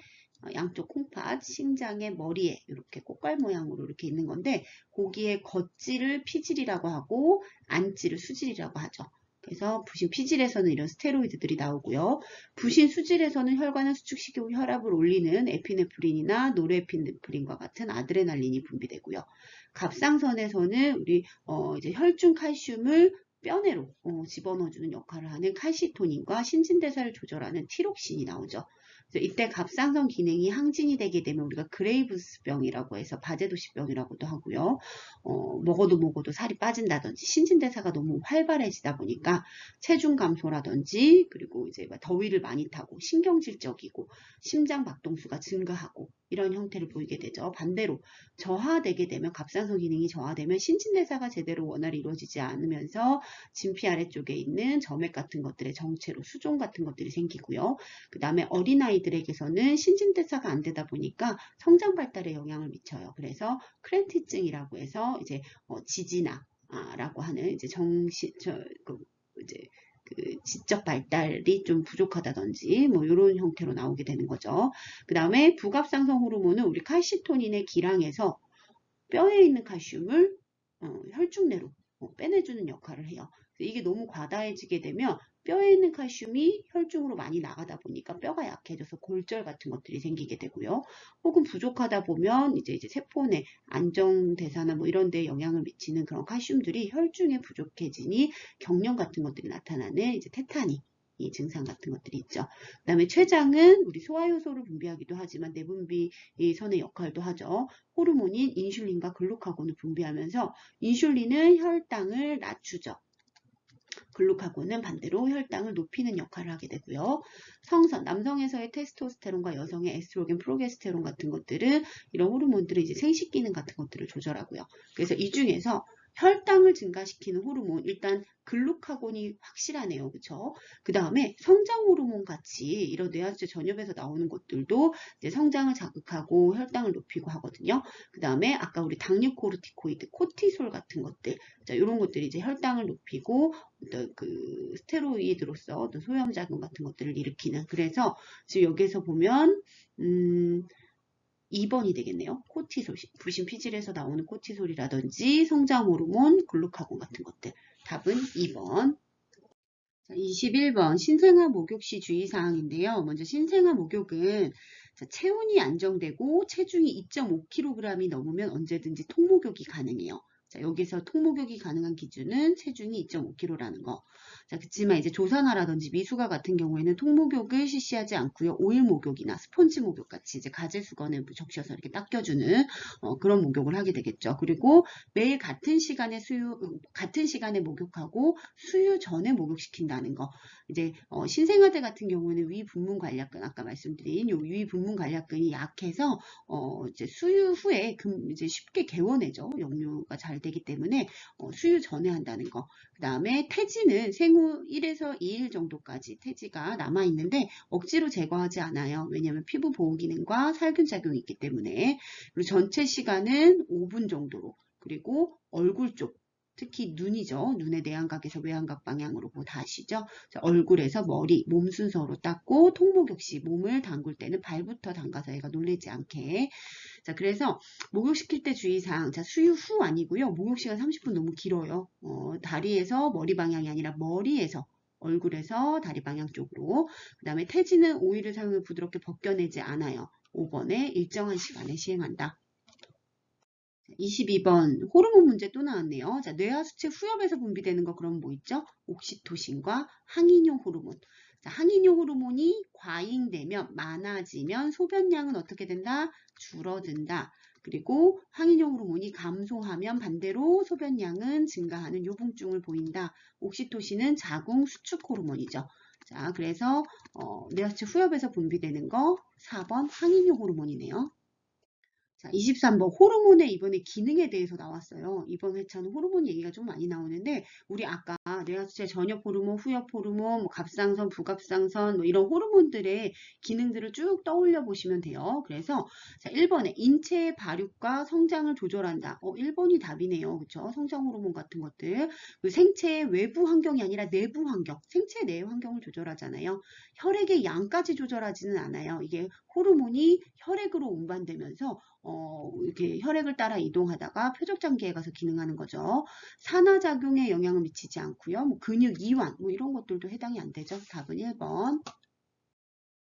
양쪽 콩팥, 심장의 머리에 이렇게 꽃갈 모양으로 이렇게 있는 건데 거기에 겉질을 피질이라고 하고 안질을 수질이라고 하죠. 그래서 부신 피질에서는 이런 스테로이드들이 나오고요. 부신 수질에서는 혈관을 수축시키고 혈압을 올리는 에피네프린이나 노르에피네프린과 같은 아드레날린이 분비되고요. 갑상선에서는 우리 이제 혈중 칼슘을 뼈내로 집어넣어주는 역할을 하는 칼시토닌과 신진대사를 조절하는 티록신이 나오죠. 그래서 이때 갑상선 기능이 항진이 되게 되면 우리가 그레이브스병이라고 해서 바제도시병이라고도 하고요. 먹어도 살이 빠진다든지 신진대사가 너무 활발해지다 보니까 체중 감소라든지 그리고 이제 더위를 많이 타고 신경질적이고 심장 박동수가 증가하고 이런 형태를 보이게 되죠. 반대로 저하되게 되면 갑상선 기능이 저하되면 신진대사가 제대로 원활히 이루어지지 않으면서 진피 아래쪽에 있는 점액 같은 것들의 정체로 수종 같은 것들이 생기고요. 그 다음에 어린아이들에게서는 신진대사가 안 되다 보니까 성장 발달에 영향을 미쳐요. 그래서 크렌티증이라고 해서 이제 지지나라고 하는 이제 이제 그 지적 발달이 좀 부족하다든지 뭐 이런 형태로 나오게 되는 거죠. 그 다음에 부갑상선 호르몬은 우리 칼시토닌의 기량에서 뼈에 있는 칼슘을 혈중 내로 빼내주는 역할을 해요. 이게 너무 과다해지게 되면 뼈에 있는 칼슘이 혈중으로 많이 나가다 보니까 뼈가 약해져서 골절 같은 것들이 생기게 되고요. 혹은 부족하다 보면 이제 세포내 안정대사나 뭐 이런 데 영향을 미치는 그런 칼슘들이 혈중에 부족해지니 경련 같은 것들이 나타나는 이제 테타니 이 증상 같은 것들이 있죠. 그 다음에 췌장은 우리 소화효소를 분비하기도 하지만 내분비 선의 역할도 하죠. 호르몬인 인슐린과 글루카곤을 분비하면서 인슐린은 혈당을 낮추죠. 글루카곤은 반대로 혈당을 높이는 역할을 하게 되고요. 성선, 남성에서의 테스토스테론과 여성의 에스트로겐, 프로게스테론 같은 것들은 이런 호르몬들은 이제 생식 기능 같은 것들을 조절하고요. 그래서 이 중에서 혈당을 증가시키는 호르몬, 일단 글루카곤이 확실하네요. 그쵸? 그 다음에 성장 호르몬 같이 이런 뇌하수체 전엽에서 나오는 것들도 이제 성장을 자극하고 혈당을 높이고 하거든요. 그 다음에 아까 우리 당류코르티코이드, 코티솔 같은 것들, 자, 이런 것들이 이제 혈당을 높이고 어떤 그 스테로이드로서 어떤 소염작용 같은 것들을 일으키는. 그래서 지금 여기서 보면 2번이 되겠네요. 코티솔, 부신 피질에서 나오는 코티솔이라든지 성장 호르몬, 글루카곤 같은 것들. 답은 2번. 21번 신생아 목욕 시 주의사항인데요. 먼저 신생아 목욕은 자, 체온이 안정되고 체중이 2.5kg이 넘으면 언제든지 통목욕이 가능해요. 자, 여기서 통목욕이 가능한 기준은 체중이 2.5kg라는 거. 자, 그렇지만 이제 조산화라든지 미숙아 같은 경우에는 통목욕을 실시하지 않고요. 오일 목욕이나 스펀지 목욕 같이 이제 가제 수건을 적셔서 이렇게 닦여주는 그런 목욕을 하게 되겠죠. 그리고 매일 같은 시간에 목욕하고 수유 전에 목욕시킨다는 거. 이제 신생아들 같은 경우에는 위분문 관략근 아까 말씀드린 요 위분문 관략근이 약해서 이제 수유 후에 이제 쉽게 개원해져 역류가 잘 되기 때문에 수유 전에 한다는 거. 그 다음에 태지는 생후 1에서 2일 정도까지 태지가 남아있는데 억지로 제거하지 않아요. 왜냐하면 피부 보호 기능과 살균 작용이 있기 때문에. 그리고 전체 시간은 5분 정도로. 그리고 얼굴 쪽 특히 눈이죠. 눈의 내안각에서 외안각 방향으로 다 아시죠? 얼굴에서 머리, 몸 순서로 닦고 통목욕 시 몸을 담글 때는 발부터 담가서 애가 놀라지 않게. 자, 그래서 목욕시킬 때 주의사항. 자, 수유 후 아니고요. 목욕 시간 30분 너무 길어요. 다리에서 머리 방향이 아니라 머리에서 얼굴에서 다리 방향 쪽으로. 그 다음에 태지는 오일을 사용해 부드럽게 벗겨내지 않아요. 5번에 일정한 시간에 시행한다. 22번 호르몬 문제 또 나왔네요. 자, 뇌하수체 후엽에서 분비되는 거 그럼 뭐 있죠? 옥시토신과 항이뇨 호르몬. 자, 항이뇨 호르몬이 과잉되면 많아지면 소변량은 어떻게 된다? 줄어든다. 그리고 항이뇨 호르몬이 감소하면 반대로 소변량은 증가하는 요붕증을 보인다. 옥시토신은 자궁 수축 호르몬이죠. 자, 그래서 뇌하수체 후엽에서 분비되는 거 4번 항이뇨 호르몬이네요. 자, 23번 호르몬의 이번에 기능에 대해서 나왔어요. 이번 회차는 호르몬 얘기가 좀 많이 나오는데 우리 아까 뇌하수체 전엽 호르몬, 후엽 호르몬, 뭐 갑상선, 부갑상선 뭐 이런 호르몬들의 기능들을 쭉 떠올려 보시면 돼요. 그래서 자, 1번에 인체의 발육과 성장을 조절한다. 1번이 답이네요. 그렇죠? 성장 호르몬 같은 것들. 그리고 생체의 외부 환경이 아니라 내부 환경, 생체 내 환경을 조절하잖아요. 혈액의 양까지 조절하지는 않아요. 이게 호르몬이 혈액으로 운반되면서 이렇게 혈액을 따라 이동하다가 표적장기에 가서 기능하는 거죠. 산화작용에 영향을 미치지 않고요. 뭐 근육 이완 뭐 이런 것들도 해당이 안 되죠. 답은 1번.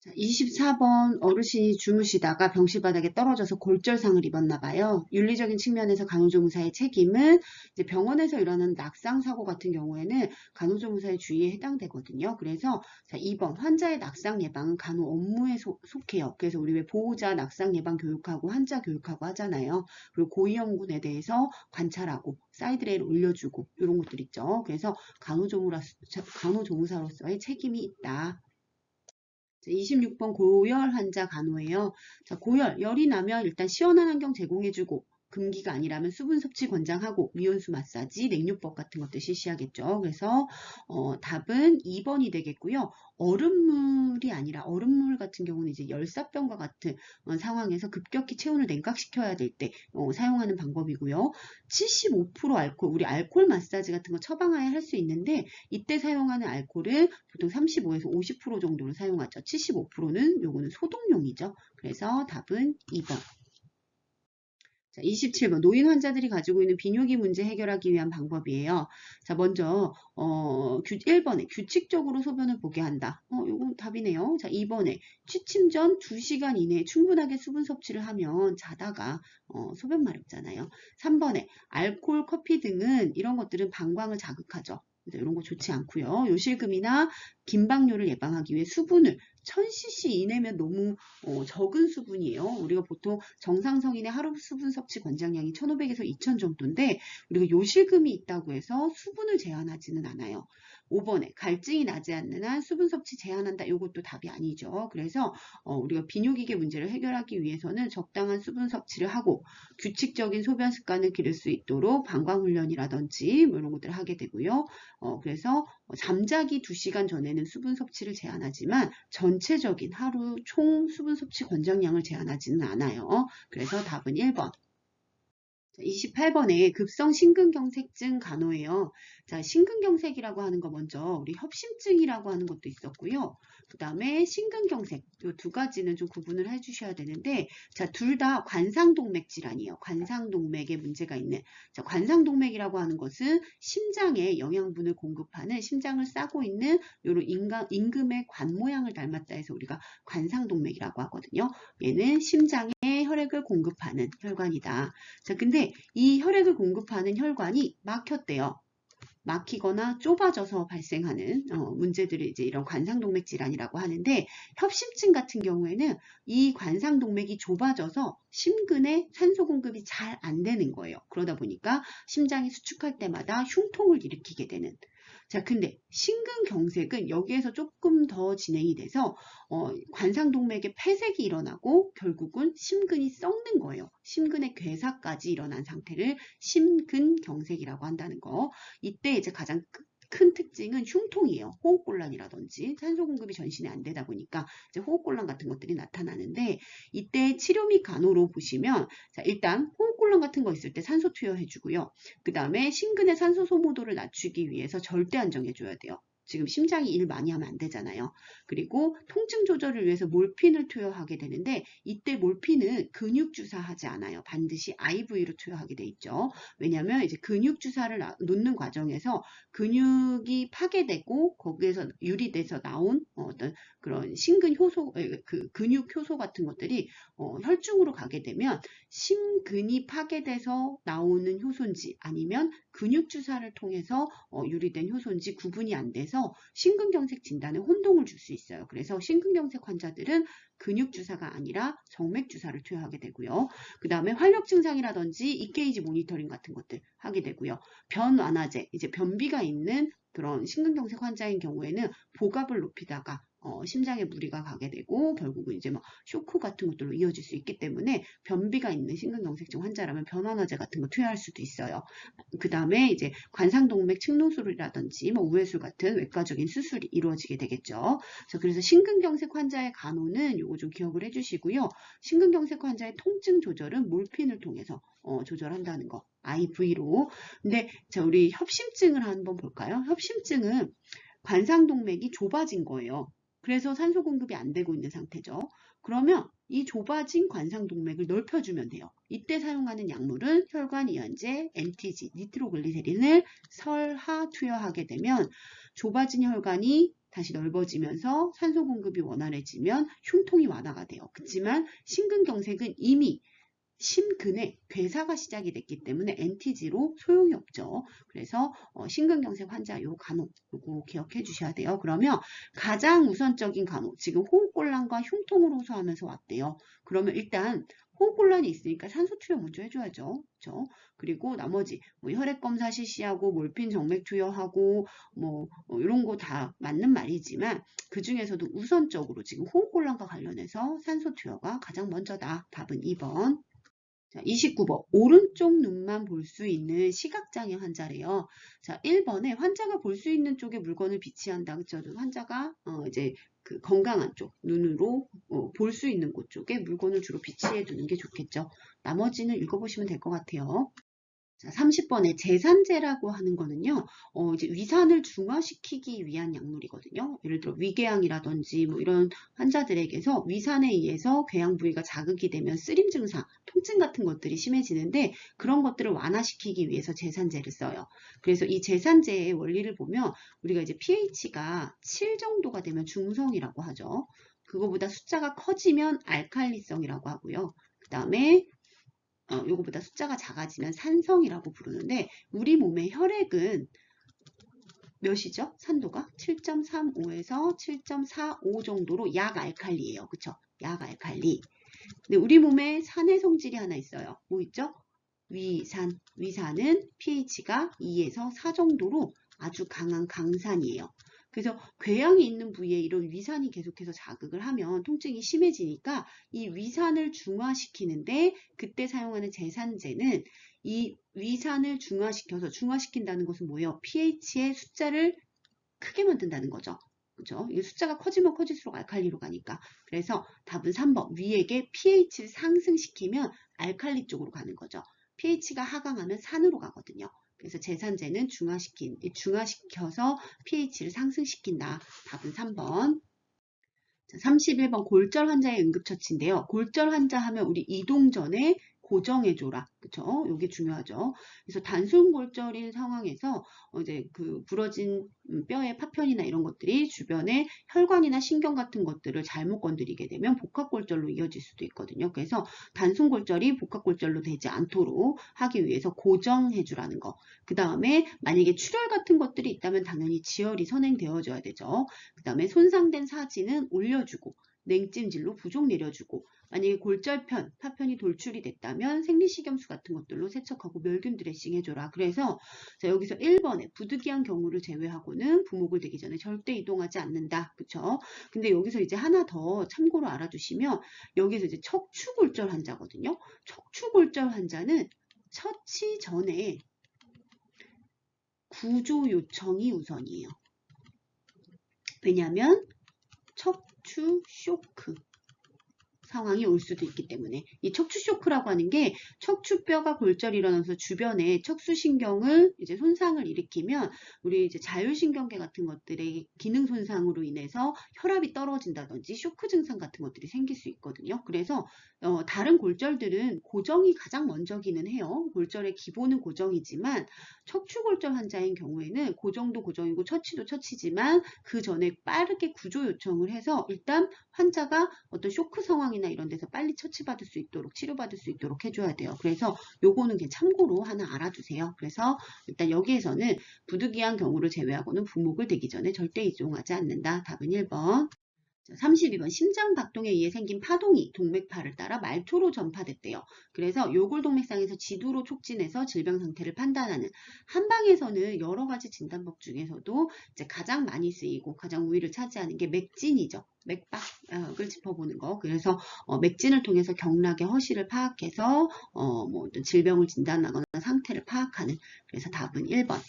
자, 24번 어르신이 주무시다가 병실 바닥에 떨어져서 골절상을 입었나 봐요. 윤리적인 측면에서 간호조무사의 책임은 이제 병원에서 일어나는 낙상 사고 같은 경우에는 간호조무사의 주의에 해당되거든요. 그래서 자, 2번 환자의 낙상 예방은 간호 업무에 속해요. 그래서 우리 왜 보호자 낙상 예방 교육하고 환자 교육하고 하잖아요. 그리고 고위험군에 대해서 관찰하고 사이드레일 올려주고 이런 것들 있죠. 그래서 간호조무사로서의 책임이 있다. 26번 고열 환자 간호예요. 자, 고열, 열이 나면 일단 시원한 환경 제공해주고 금기가 아니라면 수분 섭취 권장하고 미온수 마사지, 냉요법 같은 것도 실시하겠죠. 그래서 답은 2번이 되겠고요. 얼음물이 아니라 얼음물 같은 경우는 이제 열사병과 같은 상황에서 급격히 체온을 냉각시켜야 될 때 사용하는 방법이고요. 75% 알코올, 우리 알코올 마사지 같은 거 처방하에 할 수 있는데 이때 사용하는 알코올은 보통 35에서 50% 정도를 사용하죠. 75%는 요거는 소독용이죠. 그래서 답은 2번. 자, 27번 노인 환자들이 가지고 있는 비뇨기 문제 해결하기 위한 방법이에요. 자, 먼저 1번에 규칙적으로 소변을 보게 한다. 요건 답이네요. 자, 2번에 취침 전 2시간 이내에 충분하게 수분 섭취를 하면 자다가 소변 마렵잖아요. 3번에 알코올, 커피 등은 이런 것들은 방광을 자극하죠. 이런 거 좋지 않고요. 요실금이나 긴박뇨를 예방하기 위해 수분을 1000cc 이내면 너무 적은 수분이에요. 우리가 보통 정상 성인의 하루 수분 섭취 권장량이 1500에서 2000 정도인데 우리가 요실금이 있다고 해서 수분을 제한하지는 않아요. 5번에 갈증이 나지 않는 한 수분 섭취 제한한다. 이것도 답이 아니죠. 그래서 우리가 비뇨기계 문제를 해결하기 위해서는 적당한 수분 섭취를 하고 규칙적인 소변 습관을 기를 수 있도록 방광훈련이라든지 뭐 이런 것들을 하게 되고요. 그래서 잠자기 2시간 전에는 수분 섭취를 제한하지만 전체적인 하루 총 수분 섭취 권장량을 제한하지는 않아요. 그래서 답은 1번. 28번에 급성 심근경색증 간호예요. 자, 심근경색이라고 하는 거 먼저 우리 협심증이라고 하는 것도 있었고요. 그 다음에 심근경색 이 두 가지는 좀 구분을 해주셔야 되는데, 자, 둘 다 관상동맥 질환이에요. 관상동맥에 문제가 있는. 자, 관상동맥이라고 하는 것은 심장에 영양분을 공급하는, 심장을 싸고 있는 요런 임금의 관 모양을 닮았다 해서 우리가 관상동맥이라고 하거든요. 얘는 심장에 혈액을 공급하는 혈관이다. 자, 근데 이 혈액을 공급하는 혈관이 막혔대요. 막히거나 좁아져서 발생하는 문제들을 이제 이런 관상동맥 질환이라고 하는데, 협심증 같은 경우에는 이 관상동맥이 좁아져서 심근에 산소 공급이 잘 안 되는 거예요. 그러다 보니까 심장이 수축할 때마다 흉통을 일으키게 되는. 자, 근데 심근경색은 여기에서 조금 더 진행이 돼서 관상동맥에 폐색이 일어나고 결국은 심근이 썩는 거예요. 심근의 괴사까지 일어난 상태를 심근경색이라고 한다는 거. 이때 이제 가장 큰 특징은 흉통이에요. 호흡곤란이라든지 산소 공급이 전신에 안 되다 보니까 이제 호흡곤란 같은 것들이 나타나는데, 이때 치료 및 간호로 보시면, 자, 일단 호흡곤란 같은 거 있을 때 산소 투여해주고요. 그 다음에 심근의 산소 소모도를 낮추기 위해서 절대 안정해줘야 돼요. 지금 심장이 일 많이 하면 안 되잖아요. 그리고 통증 조절을 위해서 몰핀을 투여하게 되는데, 이때 몰핀은 근육 주사하지 않아요. 반드시 IV로 투여하게 돼 있죠. 왜냐하면 이제 근육 주사를 놓는 과정에서 근육이 파괴되고 거기에서 유리돼서 나온 어떤 그런 심근 효소, 그 근육 효소 같은 것들이 혈중으로 가게 되면 심근이 파괴돼서 나오는 효소인지 아니면 근육 주사를 통해서 유리된 효소인지 구분이 안 돼서 심근경색 진단에 혼동을 줄 수 있어요. 그래서 심근경색 환자들은 근육 주사가 아니라 정맥 주사를 투여하게 되고요. 그 다음에 활력 증상이라든지 EKG 모니터링 같은 것들 하게 되고요. 변 완화제, 이제 변비가 있는 그런 심근경색 환자인 경우에는 복압을 높이다가 심장에 무리가 가게 되고 결국은 이제 막 쇼크 같은 것들로 이어질 수 있기 때문에, 변비가 있는 심근경색증 환자라면 변환화제 같은 거 투여할 수도 있어요. 그 다음에 이제 관상동맥 측노술이라든지 뭐 우회술 같은 외과적인 수술이 이루어지게 되겠죠. 그래서 심근경색 환자의 간호는 요거 좀 기억을 해주시고요. 심근경색 환자의 통증 조절은 몰핀을 통해서 조절한다는 거. IV로. 근데 자, 우리 협심증을 한번 볼까요? 협심증은 관상동맥이 좁아진 거예요. 그래서 산소 공급이 안 되고 있는 상태죠. 그러면 이 좁아진 관상동맥을 넓혀주면 돼요. 이때 사용하는 약물은 혈관이완제, NTG, 니트로글리세린을 설하 투여하게 되면 좁아진 혈관이 다시 넓어지면서 산소 공급이 원활해지면 흉통이 완화가 돼요. 그렇지만 심근경색은 이미 심근에 괴사가 시작이 됐기 때문에 NTG로 소용이 없죠. 그래서 심근경색 환자 요 간호 요거 기억해 주셔야 돼요. 그러면 가장 우선적인 간호, 지금 호흡곤란과 흉통을 호소하면서 왔대요. 그러면 일단 호흡곤란이 있으니까 산소 투여 먼저 해줘야죠. 그렇죠? 그리고 나머지 뭐 혈액검사 실시하고 몰핀 정맥 투여하고 뭐 이런 거 다 맞는 말이지만, 그 중에서도 우선적으로 지금 호흡곤란과 관련해서 산소 투여가 가장 먼저다. 답은 2번. 자, 29번. 오른쪽 눈만 볼 수 있는 시각장애 환자래요. 자, 1번에 환자가 볼 수 있는 쪽에 물건을 비치한다. 그쵸? 환자가 이제 그 건강한 쪽, 눈으로 볼 수 있는 곳 쪽에 물건을 주로 비치해 두는 게 좋겠죠. 나머지는 읽어보시면 될 것 같아요. 자, 30번에 제산제라고 하는 거는요, 이제 위산을 중화시키기 위한 약물이거든요. 예를 들어 위궤양이라든지 뭐 이런 환자들에게서 위산에 의해서 궤양 부위가 자극이 되면 쓰림 증상, 통증 같은 것들이 심해지는데, 그런 것들을 완화시키기 위해서 제산제를 써요. 그래서 이 제산제의 원리를 보면 우리가 이제 pH가 7 정도가 되면 중성이라고 하죠. 그거보다 숫자가 커지면 알칼리성이라고 하고요. 그 다음에 요거보다 숫자가 작아지면 산성이라고 부르는데, 우리 몸의 혈액은 몇이죠? 산도가 7.35에서 7.45 정도로 약 알칼리예요. 그쵸? 약 알칼리. 근데 우리 몸에 산의 성질이 하나 있어요. 뭐 있죠? 위산. 위산은 pH가 2에서 4 정도로 아주 강한 강산이에요. 그래서 궤양이 있는 부위에 이런 위산이 계속해서 자극을 하면 통증이 심해지니까 이 위산을 중화시키는데, 그때 사용하는 제산제는 이 위산을 중화시킨다는 것은 뭐예요? pH의 숫자를 크게 만든다는 거죠. 그죠? 이 숫자가 커지면 커질수록 알칼리로 가니까. 그래서 답은 3번. 위액의 pH를 상승시키면 알칼리 쪽으로 가는 거죠. pH가 하강하면 산으로 가거든요. 그래서 제산제는 중화시켜서 pH를 상승시킨다. 답은 3번. 31번 골절 환자의 응급처치인데요. 골절 환자 하면 우리 이동 전에 고정해줘라. 그쵸? 이게 중요하죠. 그래서 단순 골절인 상황에서 이제 그 부러진 뼈의 파편이나 이런 것들이 주변에 혈관이나 신경 같은 것들을 잘못 건드리게 되면 복합골절로 이어질 수도 있거든요. 그래서 단순 골절이 복합골절로 되지 않도록 하기 위해서 고정해주라는 거. 그 다음에 만약에 출혈 같은 것들이 있다면 당연히 지혈이 선행되어져야 되죠. 그 다음에 손상된 사지는 올려주고 냉찜질로 부종 내려주고 만약에 골절편, 파편이 돌출이 됐다면 생리식염수 같은 것들로 세척하고 멸균 드레싱 해줘라. 그래서 자, 여기서 1번에 부득이한 경우를 제외하고는 부목을 되기 전에 절대 이동하지 않는다. 그쵸? 근데 여기서 이제 하나 더 참고로 알아두시면 여기서 이제 척추골절 환자거든요. 척추골절 환자는 처치 전에 구조 요청이 우선이에요. 왜냐하면 척추 쇼크 상황이 올 수도 있기 때문에 이 척추 쇼크라고 하는 게 척추뼈가 골절이 일어나서 주변에 척수신경을 이제 손상을 일으키면 우리 이제 자율신경계 같은 것들의 기능 손상으로 인해서 혈압이 떨어진다든지 쇼크 증상 같은 것들이 생길 수 있거든요. 그래서 다른 골절들은 고정이 가장 먼저기는 해요. 골절의 기본은 고정이지만 척추골절 환자인 경우에는 고정도 고정이고 처치도 처치지만 그 전에 빠르게 구조 요청을 해서 일단 환자가 어떤 쇼크 상황이나 이런 데서 빨리 처치받을 수 있도록 치료받을 수 있도록 해줘야 돼요. 그래서 요거는 그냥 참고로 하나 알아두세요. 그래서 일단 여기에서는 부득이한 경우를 제외하고는 부목을 되기 전에 절대 이동하지 않는다. 답은 1번. 32번 심장박동에 의해 생긴 파동이 동맥파를 따라 말초로 전파됐대요. 그래서 요골동맥상에서 지두로 촉진해서 질병 상태를 판단하는 한방에서는 여러 가지 진단법 중에서도 이제 가장 많이 쓰이고 가장 우위를 차지하는 게 맥진이죠. 맥박을 짚어보는 거. 그래서 맥진을 통해서 경락의 허시를 파악해서 뭐 어떤 질병을 진단하거나 상태를 파악하는. 그래서 답은 1번.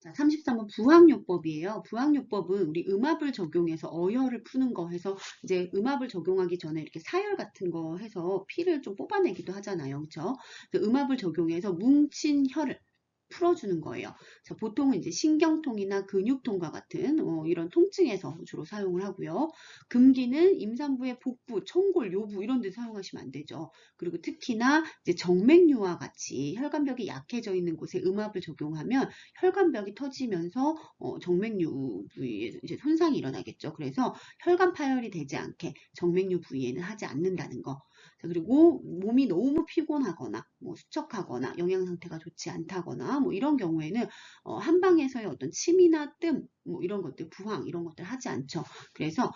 자, 33번 부항요법이에요. 부항요법은 우리 음압을 적용해서 어혈을 푸는 거 해서 이제 음압을 적용하기 전에 이렇게 사열 같은 거 해서 피를 좀 뽑아내기도 하잖아요. 그렇죠? 음압을 적용해서 뭉친 혈을 풀어주는 거예요. 그래서 보통은 이제 신경통이나 근육통과 같은 이런 통증에서 주로 사용을 하고요. 금기는 임산부의 복부, 청골, 요부 이런 데 사용하시면 안 되죠. 그리고 특히나 이제 정맥류와 같이 혈관벽이 약해져 있는 곳에 음압을 적용하면 혈관벽이 터지면서 정맥류 부위에 이제 손상이 일어나겠죠. 그래서 혈관 파열이 되지 않게 정맥류 부위에는 하지 않는다는 거. 그리고 몸이 너무 피곤하거나 뭐 수척하거나 영양 상태가 좋지 않다거나 뭐 이런 경우에는 한방에서의 어떤 침이나 뜸 뭐 이런 것들 부항 이런 것들 하지 않죠. 그래서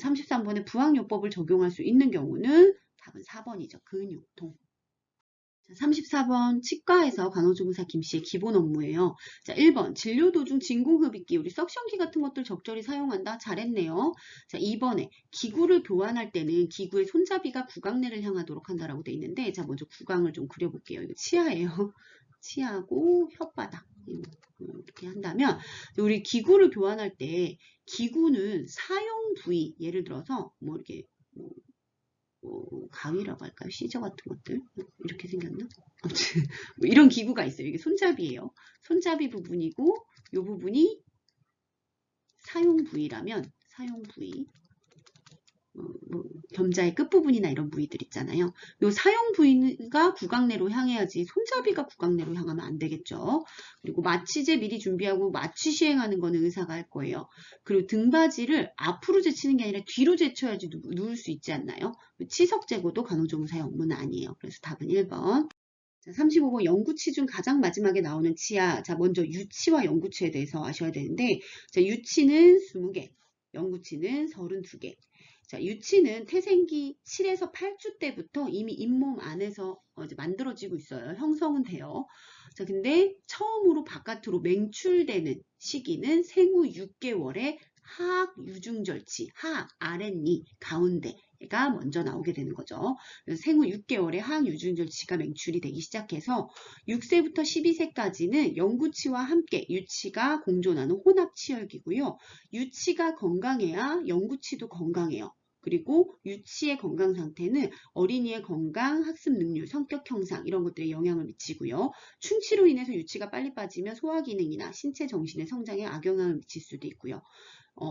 33번에 부항요법을 적용할 수 있는 경우는 답은 4번이죠. 근육통. 34번 치과에서 간호조무사 김씨의 기본 업무예요. 자, 1번 진료 도중 진공흡입기 우리 석션기 같은 것들 적절히 사용한다. 잘했네요. 자, 2번에 기구를 교환할 때는 기구의 손잡이가 구강내를 향하도록 한다라고 돼 있는데 자, 먼저 구강을 좀 그려볼게요. 이거 치아예요. 치아고 혓바닥 이렇게 한다면 우리 기구를 교환할 때 기구는 사용 부위 예를 들어서 뭐 이렇게 가위라고 할까요? 시저 같은 것들 이렇게 생겼나? 아무튼 뭐 이런 기구가 있어요. 이게 손잡이에요. 손잡이 부분이고 이 부분이 사용 부위라면 사용 부위 뭐 겸자의 끝부분이나 이런 부위들 있잖아요. 이 사용 부위가 구강내로 향해야지 손잡이가 구강내로 향하면 안 되겠죠. 그리고 마취제 미리 준비하고 마취 시행하는 거는 의사가 할 거예요. 그리고 등받이를 앞으로 제치는 게 아니라 뒤로 제쳐야지 누울 수 있지 않나요? 치석 제거도 간호조무사의 업무는 아니에요. 그래서 답은 1번. 자, 35번 영구치 중 가장 마지막에 나오는 치아. 자, 먼저 유치와 영구치에 대해서 아셔야 되는데 자, 유치는 20개, 영구치는 32개. 자, 유치는 태생기 7에서 8주 때부터 이미 잇몸 안에서 이제 만들어지고 있어요. 형성은 돼요. 자, 근데 처음으로 바깥으로 맹출되는 시기는 생후 6개월에 하악 유중절치, 하악, 아랫니, 가운데가 먼저 나오게 되는 거죠. 생후 6개월에 하악 유중절치가 맹출이 되기 시작해서 6세부터 12세까지는 영구치와 함께 유치가 공존하는 혼합치열기고요. 유치가 건강해야 영구치도 건강해요. 그리고 유치의 건강 상태는 어린이의 건강, 학습 능률, 성격 형상 이런 것들에 영향을 미치고요. 충치로 인해서 유치가 빨리 빠지면 소화 기능이나 신체 정신의 성장에 악영향을 미칠 수도 있고요.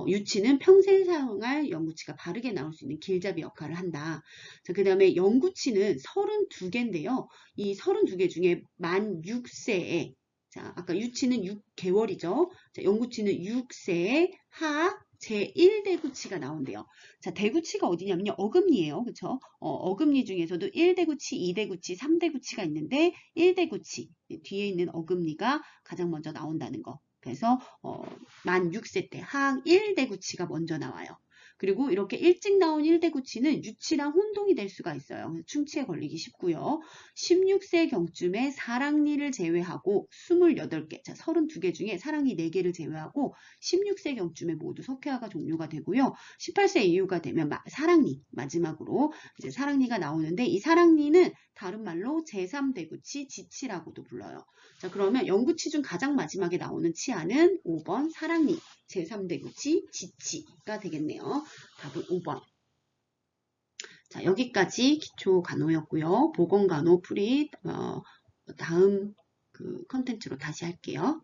유치는 평생 사용할 영구치가 바르게 나올 수 있는 길잡이 역할을 한다. 자, 그 다음에 영구치는 32개인데요. 이 32개 중에 만 6세에, 자, 아까 유치는 6개월이죠. 자, 영구치는 6세에 하 제1대구치가 나온대요. 자, 대구치가 어디냐면요. 어금니예요. 그쵸? 어금니 중에서도 1대구치, 2대구치, 3대구치가 있는데 1대구치, 뒤에 있는 어금니가 가장 먼저 나온다는 거. 그래서 만 6세 때 하항 1대구치가 먼저 나와요. 그리고 이렇게 일찍 나온 1대구치는 유치랑 혼동이 될 수가 있어요. 그래서 충치에 걸리기 쉽고요. 16세 경쯤에 사랑니를 제외하고 28개, 자 32개 중에 사랑니 4개를 제외하고 16세 경쯤에 모두 석회화가 종료가 되고요. 18세 이후가 되면 사랑니, 마지막으로 이제 사랑니가 나오는데 이 사랑니는 다른 말로 제3대구치, 지치라고도 불러요. 자, 그러면 영구치 중 가장 마지막에 나오는 치아는 5번 사랑니, 제3대구치, 지치가 되겠네요. 답은 5번. 자, 여기까지 기초간호였고요. 보건간호 풀이 다음 그 컨텐츠로 다시 할게요.